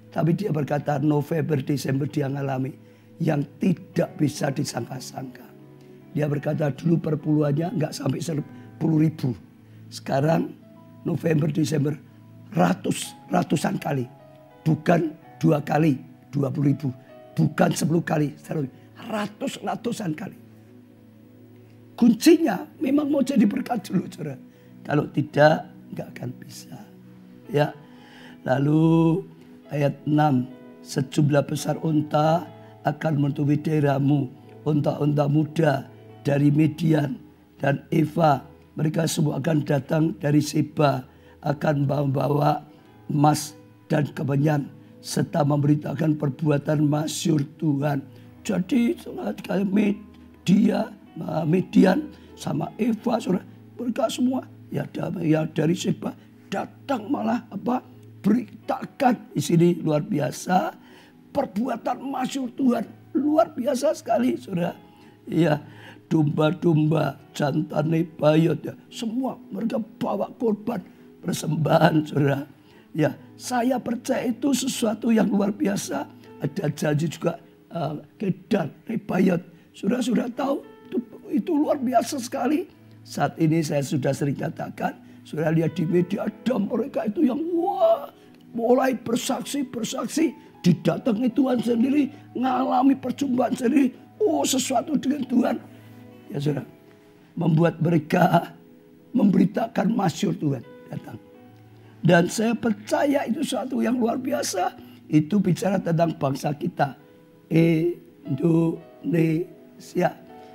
Tapi dia berkata November, Desember dia mengalami yang tidak bisa disangka-sangka. Dia berkata dulu perpuluhannya nggak sampai 10.000. Sekarang November, Desember ratusan kali. Bukan 2 kali 20.000. Bukan 10 kali. Ratusan kali. Kuncinya memang mau jadi berkat dulu, saudara. Kalau tidak, nggak akan bisa. Ya. Lalu ayat 6. Sejumlah besar unta akan menutupi daerahmu. Unta-unta muda dari Midian dan Eva. Mereka semua akan datang dari Seba. Akan membawa emas dan kemenyan. Serta memberitakan perbuatan masyhur Tuhan. Jadi Midian sama Eva, saudara, mereka semua ya dari Seba datang malah beritakan di sini luar biasa perbuatan masyhur Tuhan, luar biasa sekali, saudara. Ya, domba-domba, jantan nebayot, ya, semua mereka bawa korban persembahan, saudara. Ya, saya percaya itu sesuatu yang luar biasa. Ada janji juga kedar, nebayot. Sudah tahu itu luar biasa sekali. Saat ini saya sudah sering katakan, sudah lihat di media ada mereka itu yang mulai bersaksi, didatangi Tuhan sendiri, ngalami perjumpaan sendiri. Sesuatu dengan Tuhan. Ya saudara, membuat mereka memberitakan masyhur Tuhan datang. Dan saya percaya itu sesuatu yang luar biasa. Itu bicara tentang bangsa kita, Indonesia.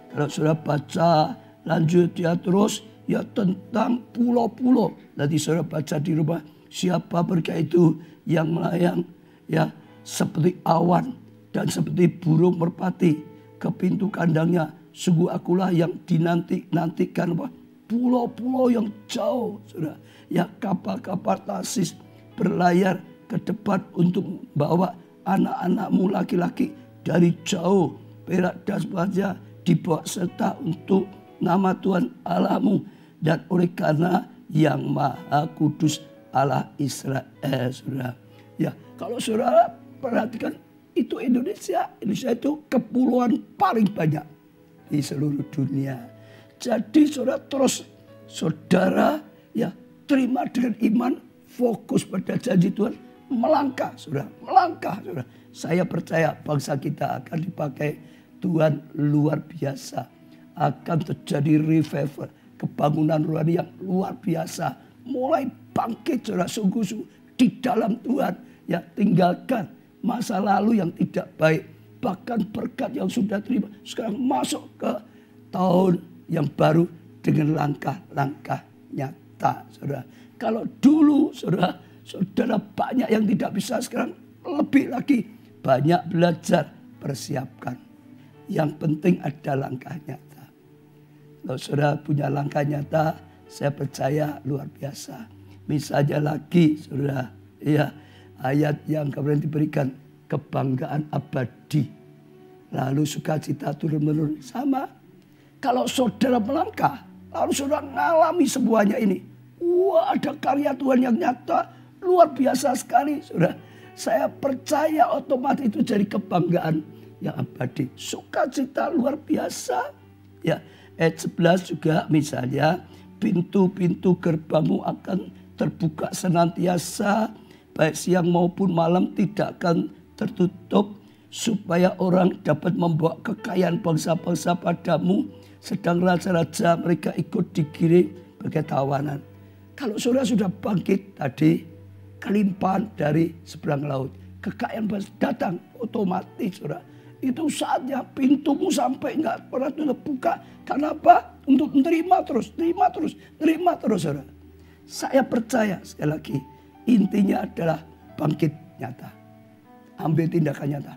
Kalau saudara baca lanjut ya terus ya tentang pulau-pulau. Nanti saudara baca di rumah, siapa mereka itu yang melayang ya seperti awan dan seperti burung merpati ke pintu kandangnya. Sungguh akulah yang dinantikan pulau-pulau yang jauh, saudara. Ya kapal-kapal Tarsis berlayar ke depan untuk membawa anak-anakmu laki-laki dari jauh. Perak dan emasnya dibawa serta untuk nama Tuhan Allahmu. Dan oleh karena yang Maha Kudus Allah Israel, saudara. Ya, kalau saudara perhatikan itu Indonesia itu kepulauan paling banyak di seluruh dunia. Jadi saudara ya terima dengan iman, fokus pada janji Tuhan, melangkah, saudara, melangkah, saudara. Saya percaya bangsa kita akan dipakai Tuhan luar biasa, akan terjadi revival, kebangunan rohani yang luar biasa, mulai bangkit, saudara, sungguh-sungguh di dalam Tuhan. Ya, tinggalkan masa lalu yang tidak baik, bahkan berkat yang sudah terima sekarang masuk ke tahun yang baru dengan langkah-langkah nyata, saudara. Kalau dulu saudara banyak yang tidak bisa, sekarang lebih lagi banyak belajar, persiapkan. Yang penting ada langkah nyata. Kalau saudara punya langkah nyata, saya percaya luar biasa. Misalnya lagi saudara, ya ayat yang kemarin diberikan, kebanggaan abadi. Lalu sukacita turun-menurun. Sama. Kalau saudara melangkah, lalu saudara mengalami semuanya ini. Wah, ada karya Tuhan yang nyata. Luar biasa sekali, saudara. Saya percaya otomatis itu jadi kebanggaan yang abadi. Sukacita luar biasa. Ya, ayat 11 juga misalnya, pintu-pintu gerbangmu akan terbuka senantiasa, baik siang maupun malam tidak akan tertutup, supaya orang dapat membawa kekayaan bangsa-bangsa padamu, sedang raja-raja mereka ikut digiring sebagai tawanan. Kalau saudara sudah bangkit tadi, kelimpahan dari seberang laut, kekayaan datang otomatis saudara. Itu saatnya pintumu sampai enggak pernah terbuka. Karena apa? Untuk menerima terus, terima terus saudara. Saya percaya sekali lagi, intinya adalah bangkit nyata. Ambil tindakan nyata.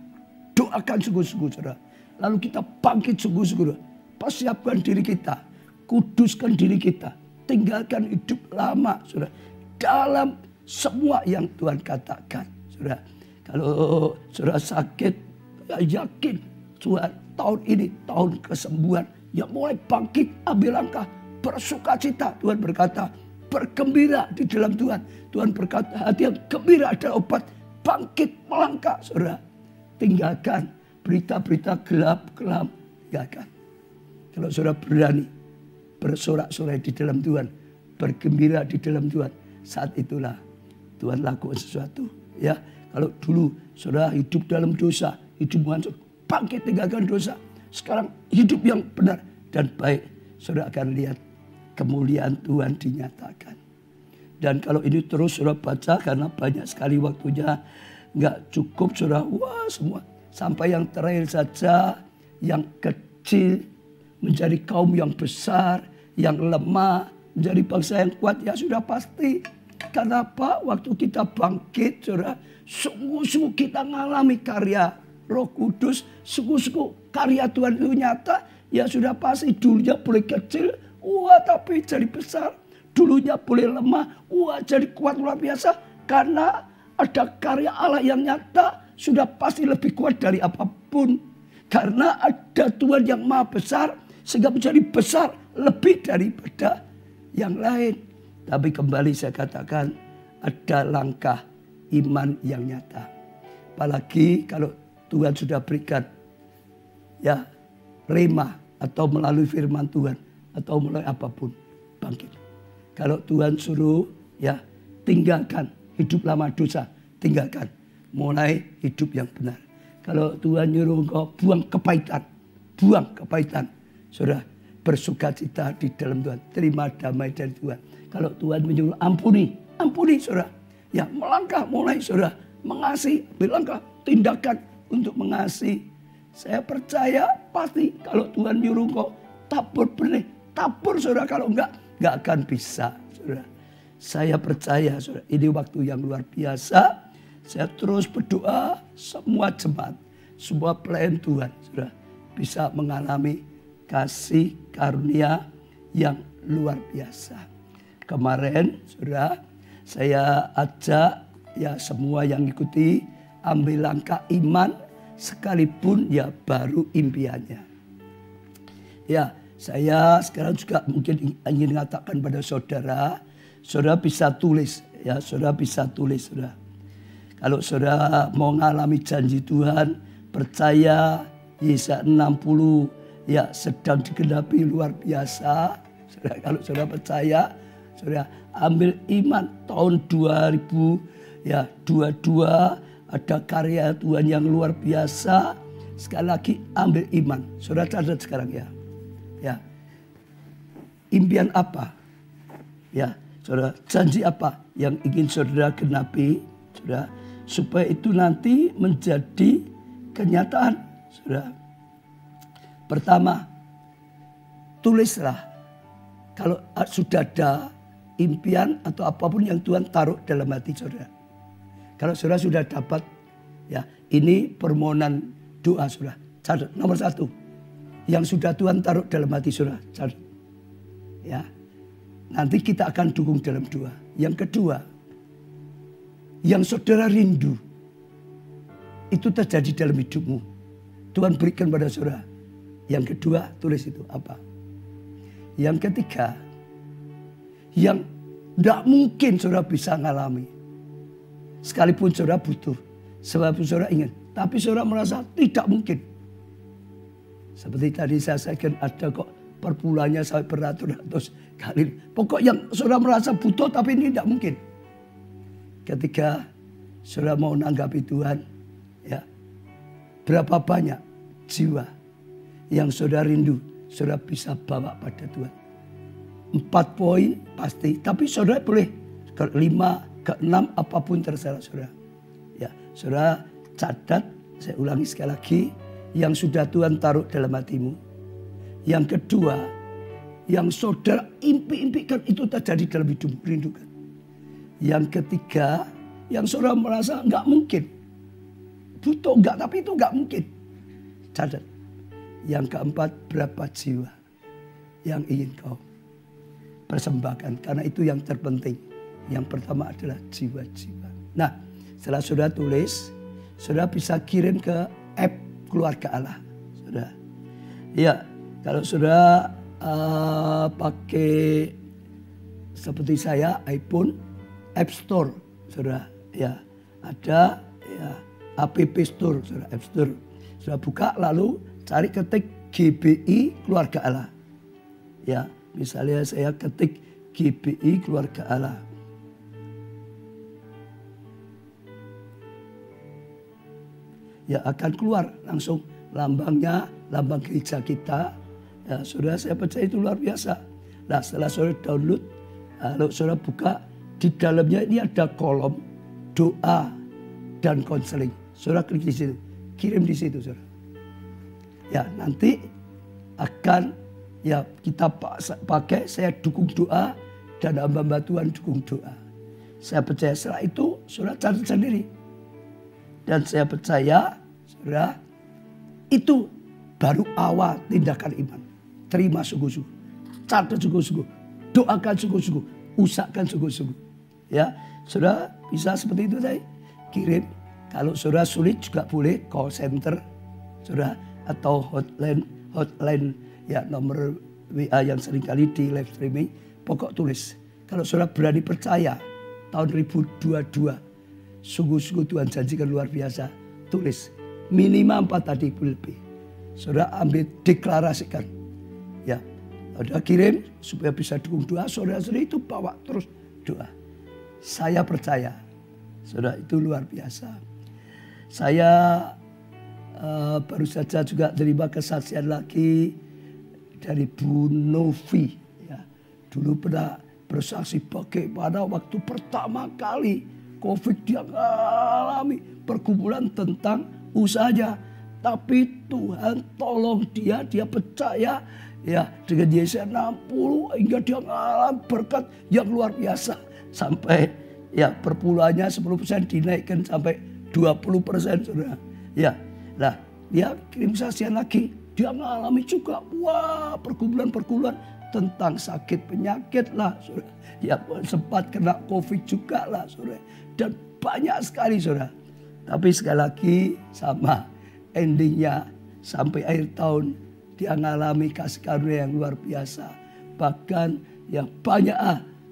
Doakan sungguh-sungguh saudara. Lalu kita bangkit sungguh-sungguh. Persiapkan diri kita. Kuduskan diri kita. Tinggalkan hidup lama saudara. Dalam semua yang Tuhan katakan saudara. Kalau saudara sakit, ya yakin Tuhan tahun ini tahun kesembuhan. Ya mulai bangkit, ambil langkah, bersukacita. Tuhan berkata, bergembira di dalam Tuhan. Tuhan berkata, hati yang gembira adalah obat. Bangkit, melangkah saudara. Tinggalkan berita-berita gelap-gelap. Tinggalkan. Kalau saudara berani bersorak-sorai di dalam Tuhan, bergembira di dalam Tuhan, saat itulah Tuhan lakukan sesuatu. Ya, kalau dulu saudara hidup dalam dosa, hidup hancur, bangkit tinggalkan dosa. Sekarang hidup yang benar dan baik, saudara akan lihat kemuliaan Tuhan dinyatakan. Dan kalau ini terus saudara baca, karena banyak sekali waktunya nggak cukup saudara, wah semua. Sampai yang terakhir saja, yang kecil menjadi kaum yang besar, yang lemah menjadi bangsa yang kuat, ya sudah pasti. Karena apa? Waktu kita bangkit saudara, sungguh-sungguh kita mengalami karya Roh Kudus, sungguh-sungguh karya Tuhan itu nyata, ya sudah pasti. Dulunya boleh kecil, wah tapi jadi besar. Dulunya boleh lemah, wah jadi kuat luar biasa. Karena ada karya Allah yang nyata, sudah pasti lebih kuat dari apapun. Karena ada Tuhan yang maha besar, sehingga menjadi besar lebih daripada yang lain. Tapi kembali saya katakan, ada langkah iman yang nyata. Apalagi kalau Tuhan sudah berikan, ya rema atau melalui firman Tuhan atau melalui apapun, bangkit. Kalau Tuhan suruh, ya tinggalkan hidup lama dosa, tinggalkan, mulai hidup yang benar. Kalau Tuhan nyuruh engkau buang kepahitan, saudara bersukacita di dalam Tuhan, terima damai dari Tuhan. Kalau Tuhan menyuruh ampuni saudara, ya melangkah mulai saudara mengasihi, melangkah tindakan untuk mengasihi. Saya percaya pasti kalau Tuhan nyuruh engkau tabur benih, tabur saudara, kalau enggak akan bisa saudara. Saya percaya saudara, ini waktu yang luar biasa. Saya terus berdoa semua jemaat, semua pelayan Tuhan saudara bisa mengalami kasih karunia yang luar biasa. Kemarin saudara, saya ajak ya semua yang ikuti ambil langkah iman sekalipun ya baru impiannya. Ya, saya sekarang juga mungkin ingin mengatakan pada saudara, saudara bisa tulis ya, saudara bisa tulis saudara. Kalau saudara mau mengalami janji Tuhan, percaya Yesaya 60 ya sedang digenapi luar biasa. Saudara, kalau saudara percaya, saudara ambil iman tahun 2022 ada karya Tuhan yang luar biasa. Sekali lagi ambil iman. Saudara catat sekarang ya. Ya. Impian apa? Ya, saudara, janji apa yang ingin saudara genapi, saudara, supaya itu nanti menjadi kenyataan, saudara. Pertama, tulislah kalau sudah ada impian atau apapun yang Tuhan taruh dalam hati saudara. Kalau saudara sudah dapat, ya ini permohonan doa saudara, Catat, nomor 1. Yang sudah Tuhan taruh dalam hati saudara. Catat. Ya. Nanti kita akan dukung dalam doa. Yang kedua, yang saudara rindu, itu terjadi dalam hidupmu. Tuhan berikan pada saudara. Yang kedua, tulis itu apa? Yang ketiga, yang tidak mungkin saudara bisa ngalami. Sekalipun saudara butuh. Sebab saudara ingin. Tapi saudara merasa tidak mungkin. Seperti tadi saya sampaikan, ada kok perpulanya sampai beratus-ratus kali. Pokok yang saudara merasa butuh tapi ini tidak mungkin. Ketika saudara mau menanggapi Tuhan, ya, berapa banyak jiwa yang saudara rindu, saudara bisa bawa pada Tuhan. 4 poin pasti, tapi saudara boleh ke 5, ke 6, apapun terserah saudara. Ya, saudara catat, saya ulangi sekali lagi, yang sudah Tuhan taruh dalam hatimu. Yang kedua, yang saudara impi-impikan itu terjadi dalam hidupmu, rindukan. Yang ketiga, yang saudara merasa nggak mungkin. Butuh enggak, tapi itu nggak mungkin. Catat. Yang keempat, berapa jiwa yang ingin kau persembahkan. Karena itu yang terpenting. Yang pertama adalah jiwa-jiwa. Nah, setelah saudara tulis, saudara bisa kirim ke app Keluarga Allah. Saudara. Ya, kalau saudara pakai seperti saya iPhone, App Store, saudara. Ya, ada ya App Store, saudara, App Store. Saudara buka lalu cari ketik GBI Keluarga Allah. Ya, misalnya saya ketik GBI Keluarga Allah. Ya akan keluar langsung lambangnya, lambang gereja kita. Ya, saudara, saya percaya itu luar biasa. Nah, setelah saudara download, lalu saudara buka, di dalamnya ini ada kolom doa dan konseling. Saudara klik di situ, kirim di situ, saudara. Ya, nanti akan ya kita pakai, saya dukung doa dan hamba-hamba Tuhan dukung doa. Saya percaya setelah itu saudara catat sendiri. Dan saya percaya, saudara, itu baru awal tindakan iman. Terima sungguh-sungguh, catat sungguh-sungguh, doakan sungguh-sungguh, usahakan sungguh-sungguh. Ya, saudara bisa seperti itu saya kirim. Kalau saudara sulit juga boleh call center, saudara, atau hotline ya nomor WA yang seringkali di live streaming. Pokok tulis. Kalau saudara berani percaya tahun 2022. Sungguh-sungguh Tuhan janjikan luar biasa. Tulis minimal 4 tadi lebih. Saudara ambil deklarasikan. Ya, saudara kirim supaya bisa dukung doa. Saudara sendiri itu bawa terus doa. Saya percaya. Saudara itu luar biasa. Saya baru saja juga terima kesaksian lagi dari Bu Novi. Ya, dulu pernah bersaksi bagaimana waktu pertama kali COVID dia mengalami pergumulan tentang usahanya. Tapi Tuhan tolong dia percaya ya dengan Yesaya 60 hingga dia mengalami berkat yang luar biasa. Sampai ya perpuluhannya 10% dinaikkan sampai 20%, saudara. Ya, nah dia kirim saksian lagi. Dia mengalami juga pergumulan tentang sakit penyakit lah, saudara. Ya sempat kena COVID juga lah, saudara. Dan banyak sekali, saudara. Tapi sekali lagi sama endingnya sampai akhir tahun dia mengalami kasih karunia yang luar biasa. Bahkan yang banyak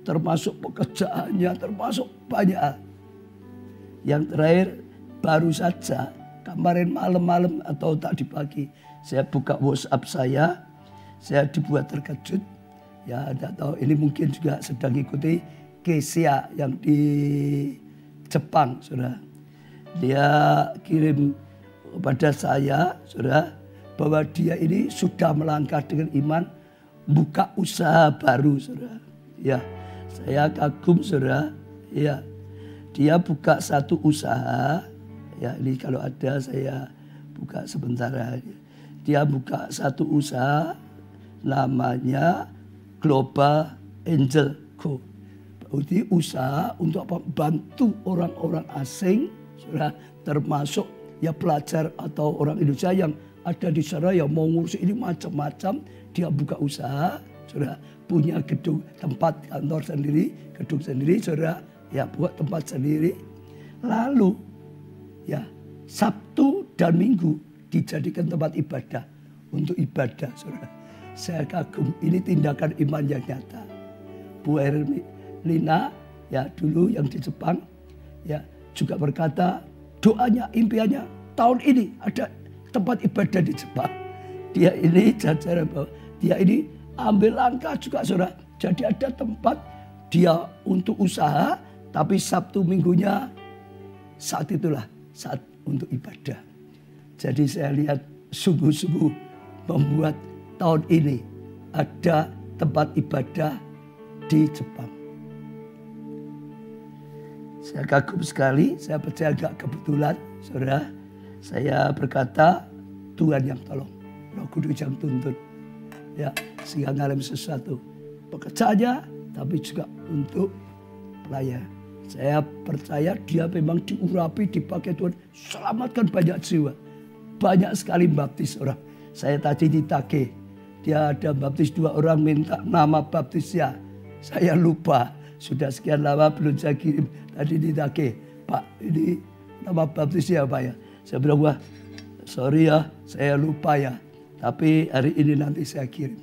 termasuk pekerjaannya, termasuk banyak. Yang terakhir baru saja kemarin malam-malam atau tadi pagi saya buka WhatsApp saya dibuat terkejut. Ya, tidak tahu ini mungkin juga sedang ikuti Kesia yang di Jepang, saudara. Dia kirim kepada saya, saudara, bahwa dia ini sudah melangkah dengan iman, buka usaha baru, saudara. Ya, saya kagum, saudara. Ya, dia buka satu usaha. Ya, ini kalau ada saya buka sebentar. Dia buka satu usaha, namanya Global Angel Co. Jadi usaha untuk apa? Bantu orang-orang asing, saudara, termasuk ya pelajar atau orang Indonesia yang ada di sana yang mau ngurus ini macam-macam. Dia buka usaha, saudara, punya gedung tempat kantor sendiri, gedung sendiri, saudara, ya buat tempat sendiri. Lalu ya Sabtu dan Minggu dijadikan tempat ibadah untuk ibadah, saudara. Saya kagum, ini tindakan iman yang nyata. Bu Erlina ya dulu yang di Jepang ya juga berkata doanya, impiannya tahun ini ada tempat ibadah di Jepang. Dia ini jajaran bahwa dia ini ambil langkah juga, saudara. Jadi ada tempat dia untuk usaha, tapi Sabtu Minggunya saat itulah saat untuk ibadah. Jadi saya lihat sungguh-sungguh membuat tahun ini ada tempat ibadah di Jepang. Saya kagum sekali, saya percaya agak kebetulan, saudara. Saya berkata Tuhan yang tolong, Roh Kudus yang tuntun. Ya, sehingga ngalami sesuatu. Pekerjaannya, tapi juga untuk pelayan. Saya percaya dia memang diurapi, dipakai Tuhan. Selamatkan banyak jiwa. Banyak sekali baptis orang. Saya tadi ditagih. Dia ada baptis 2 orang minta nama baptisnya. Saya lupa. Sudah sekian lama belum saya kirim. Tadi ditagih. Pak, ini nama baptisnya apa ya? Saya bilang, wah sorry ya, saya lupa ya. Tapi hari ini nanti saya kirim.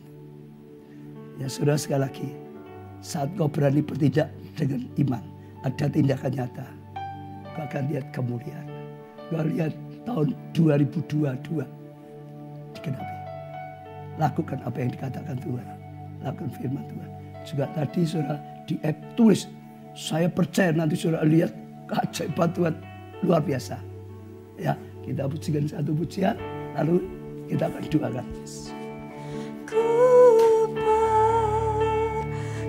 Ya saudara, sekali lagi. Saat kau berani bertindak dengan iman. Ada tindakan nyata. Kau akan lihat kemuliaan. Kau lihat tahun 2022. Digenapi. Lakukan apa yang dikatakan Tuhan. Lakukan firman Tuhan. Juga tadi saudara di app tulis. Saya percaya nanti saudara lihat keajaiban Tuhan luar biasa. Ya, kita pujikan satu pujian. Lalu kita akan doakan. Ku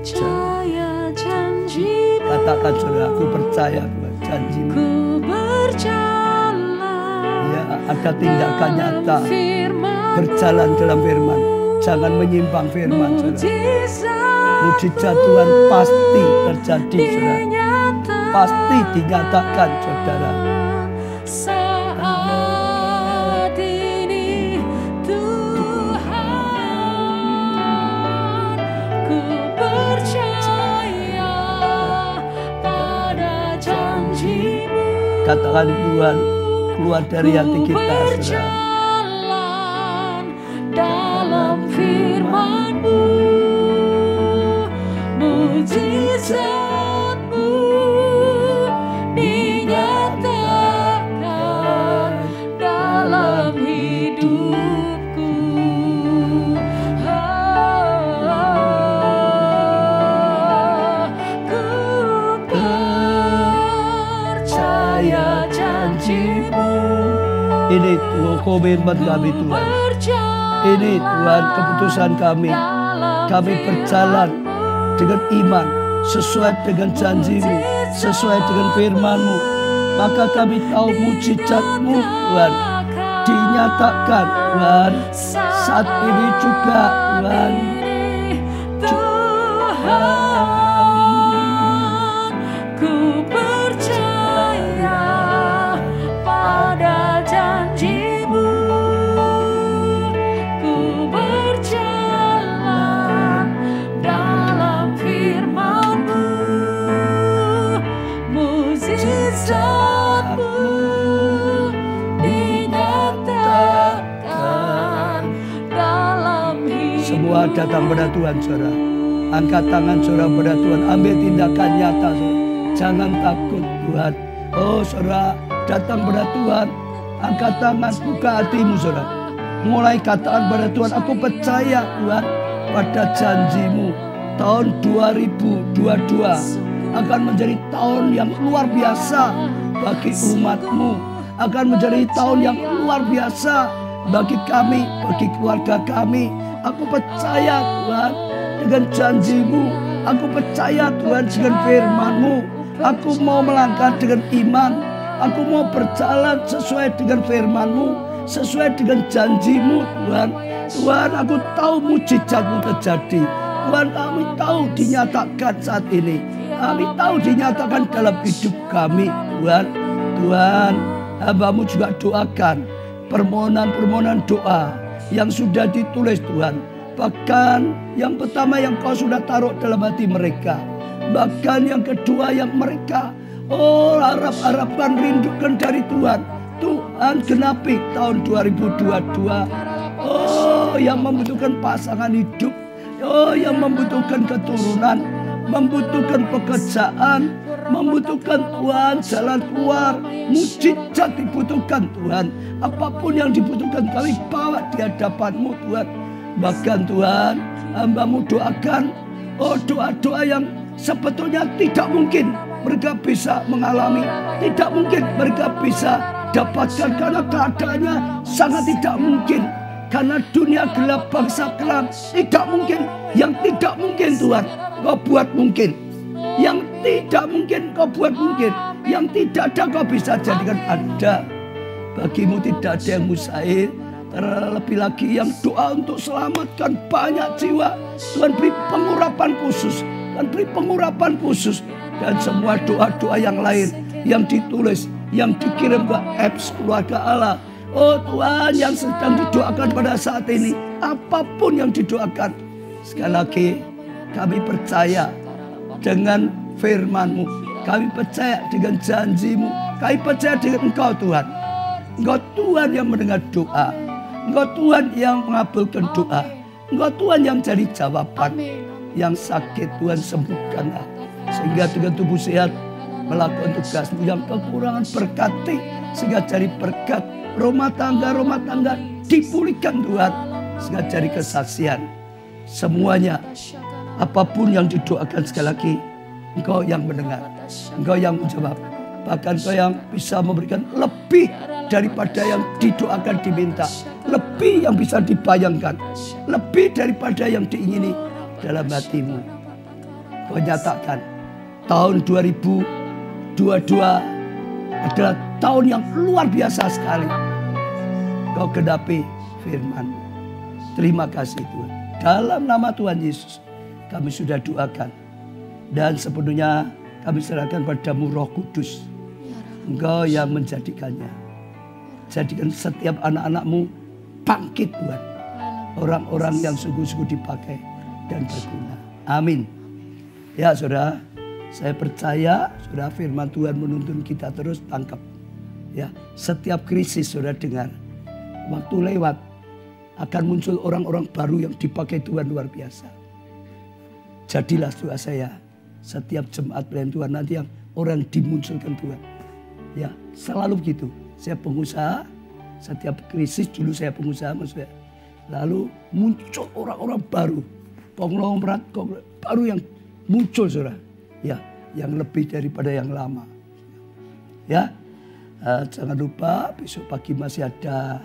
percaya janji-Mu. Katakan saudara, aku percaya Tuhan janji-Mu. Ku berjalan. Ya, ada tindakan nyata. Firman-Mu. Berjalan dalam firman. Jangan menyimpang firman, saudara. Mujizat Tuhan pasti terjadi, saudara. Pasti dinyatakan, saudara. Saat ini Tuhan, ku percaya pada janji-Mu. Katakan Tuhan, keluar dari hati kita, saudara. Dalam firman-Mu, mujizat-Mu dinyatakan dalam hidupku. Ku percaya janji-Mu. Ini Tuhan komitmen kami, Tuhan. Ini Tuhan keputusan kami. Kami berjalan dengan iman sesuai dengan janji-Mu, sesuai dengan firman-Mu. Maka kami tahu mujizat-Mu, Tuhan, dinyatakan, Tuhan, saat ini juga, Tuhan. Ku percaya pada janji-Mu. Ku berjalan dalam firman-Mu. Mujizat-Mu dinyatakan dalam hidup. Semua datang pada Tuhan, saudara. Angkat tangan saudara pada Tuhan. Ambil tindakan nyata, saudara. Jangan takut, Tuhan. Oh, saudara, datang pada Tuhan. Angkat tangan, buka hatimu, saudara. Mulai katakan pada Tuhan, aku percaya, Tuhan, pada janji-Mu. Tahun 2022 akan menjadi tahun yang luar biasa bagi umat-Mu. Akan menjadi tahun yang luar biasa bagi kami, bagi keluarga kami. Aku percaya, Tuhan, dengan janji-Mu. Aku percaya, Tuhan, dengan firman-Mu. Aku mau melangkah dengan iman. Aku mau berjalan sesuai dengan firman-Mu, sesuai dengan janji-Mu, Tuhan. Tuhan, aku tahu mujizat-Mu terjadi. Tuhan, kami tahu dinyatakan saat ini. Kami tahu dinyatakan dalam hidup kami, Tuhan. Tuhan, hamba-Mu juga doakan permohonan-permohonan doa yang sudah ditulis Tuhan. Bahkan yang pertama yang kau sudah taruh dalam hati mereka. Bahkan yang kedua yang mereka harap-harapkan, rindukan dari Tuhan. Tuhan genapi tahun 2022. Yang membutuhkan pasangan hidup. Yang membutuhkan keturunan. Membutuhkan pekerjaan. Membutuhkan Tuhan jalan keluar. Mujizat dibutuhkan Tuhan. Apapun yang dibutuhkan kami bawa di hadapan-Mu Tuhan. Bahkan Tuhan, hamba-Mu doakan doa-doa yang sebetulnya tidak mungkin mereka bisa mengalami, tidak mungkin mereka bisa dapatkan karena keadaannya sangat tidak mungkin. Karena dunia gelap, bangsa kelam, tidak mungkin. Yang tidak mungkin Tuhan, Kau buat mungkin. Yang tidak mungkin Kau buat mungkin. Yang tidak ada Kau bisa jadikan ada. Bagimu tidak ada yang mustahil. Terlebih lagi yang doa untuk selamatkan banyak jiwa. Tuhan beri pengurapan khusus. Tuhan beri pengurapan khusus. Dan semua doa-doa yang lain yang ditulis, yang dikirim ke apps keluarga Allah. Tuhan, yang sedang didoakan pada saat ini, apapun yang didoakan, sekali lagi kami percaya dengan firman-Mu. Kami percaya dengan janji-Mu. Kami percaya dengan Engkau Tuhan. Engkau Tuhan yang mendengar doa. Engkau Tuhan yang mengabulkan doa. Engkau Tuhan yang jadi jawaban. Yang sakit Tuhan sembuhkanlah. Sehingga dengan tubuh sehat melakukan tugas-Mu. Yang kekurangan berkati. Sehingga jadi berkat. Rumah tangga dipulihkan Tuhan. Sehingga jadi kesaksian. Semuanya. Apapun yang didoakan sekali lagi. Engkau yang mendengar. Engkau yang menjawab. Bahkan Engkau yang bisa memberikan lebih daripada yang didoakan diminta. Lebih yang bisa dibayangkan. Lebih daripada yang diingini dalam hati-Mu. Kau nyatakan tahun 2022 adalah tahun yang luar biasa sekali. Kau genapi firman-Mu. Terima kasih Tuhan. Dalam nama Tuhan Yesus kami sudah doakan. Dan sepenuhnya kami serahkan padamu Roh Kudus. Engkau yang menjadikannya. Jadikan setiap anak-anak-Mu bangkit Tuhan. Orang-orang yang sungguh-sungguh dipakai dan berguna. Amin. Ya saudara, saya percaya saudara firman Tuhan menuntun kita terus tangkap. Ya, setiap krisis saudara dengar. Waktu lewat akan muncul orang-orang baru yang dipakai Tuhan luar biasa. Jadilah doa saya. Setiap jemaat pelayan Tuhan nanti yang orang dimunculkan Tuhan. Ya, selalu begitu. Saya pengusaha, setiap krisis dulu saya pengusaha maksudnya. Lalu muncul orang-orang baru. Konglomerat baru yang muncul saudara. Ya, yang lebih daripada yang lama. Ya, jangan lupa besok pagi masih ada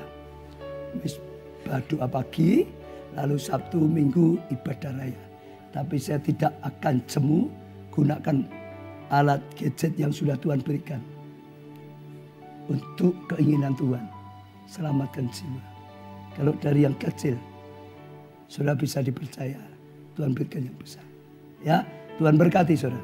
doa pagi. Lalu Sabtu Minggu ibadah raya. Tapi saya tidak akan jemu gunakan alat gadget yang sudah Tuhan berikan. Untuk keinginan Tuhan. Selamatkan jiwa. Kalau dari yang kecil. Sudah bisa dipercaya. Tuhan berikan yang besar. Ya, Tuhan berkati saudara.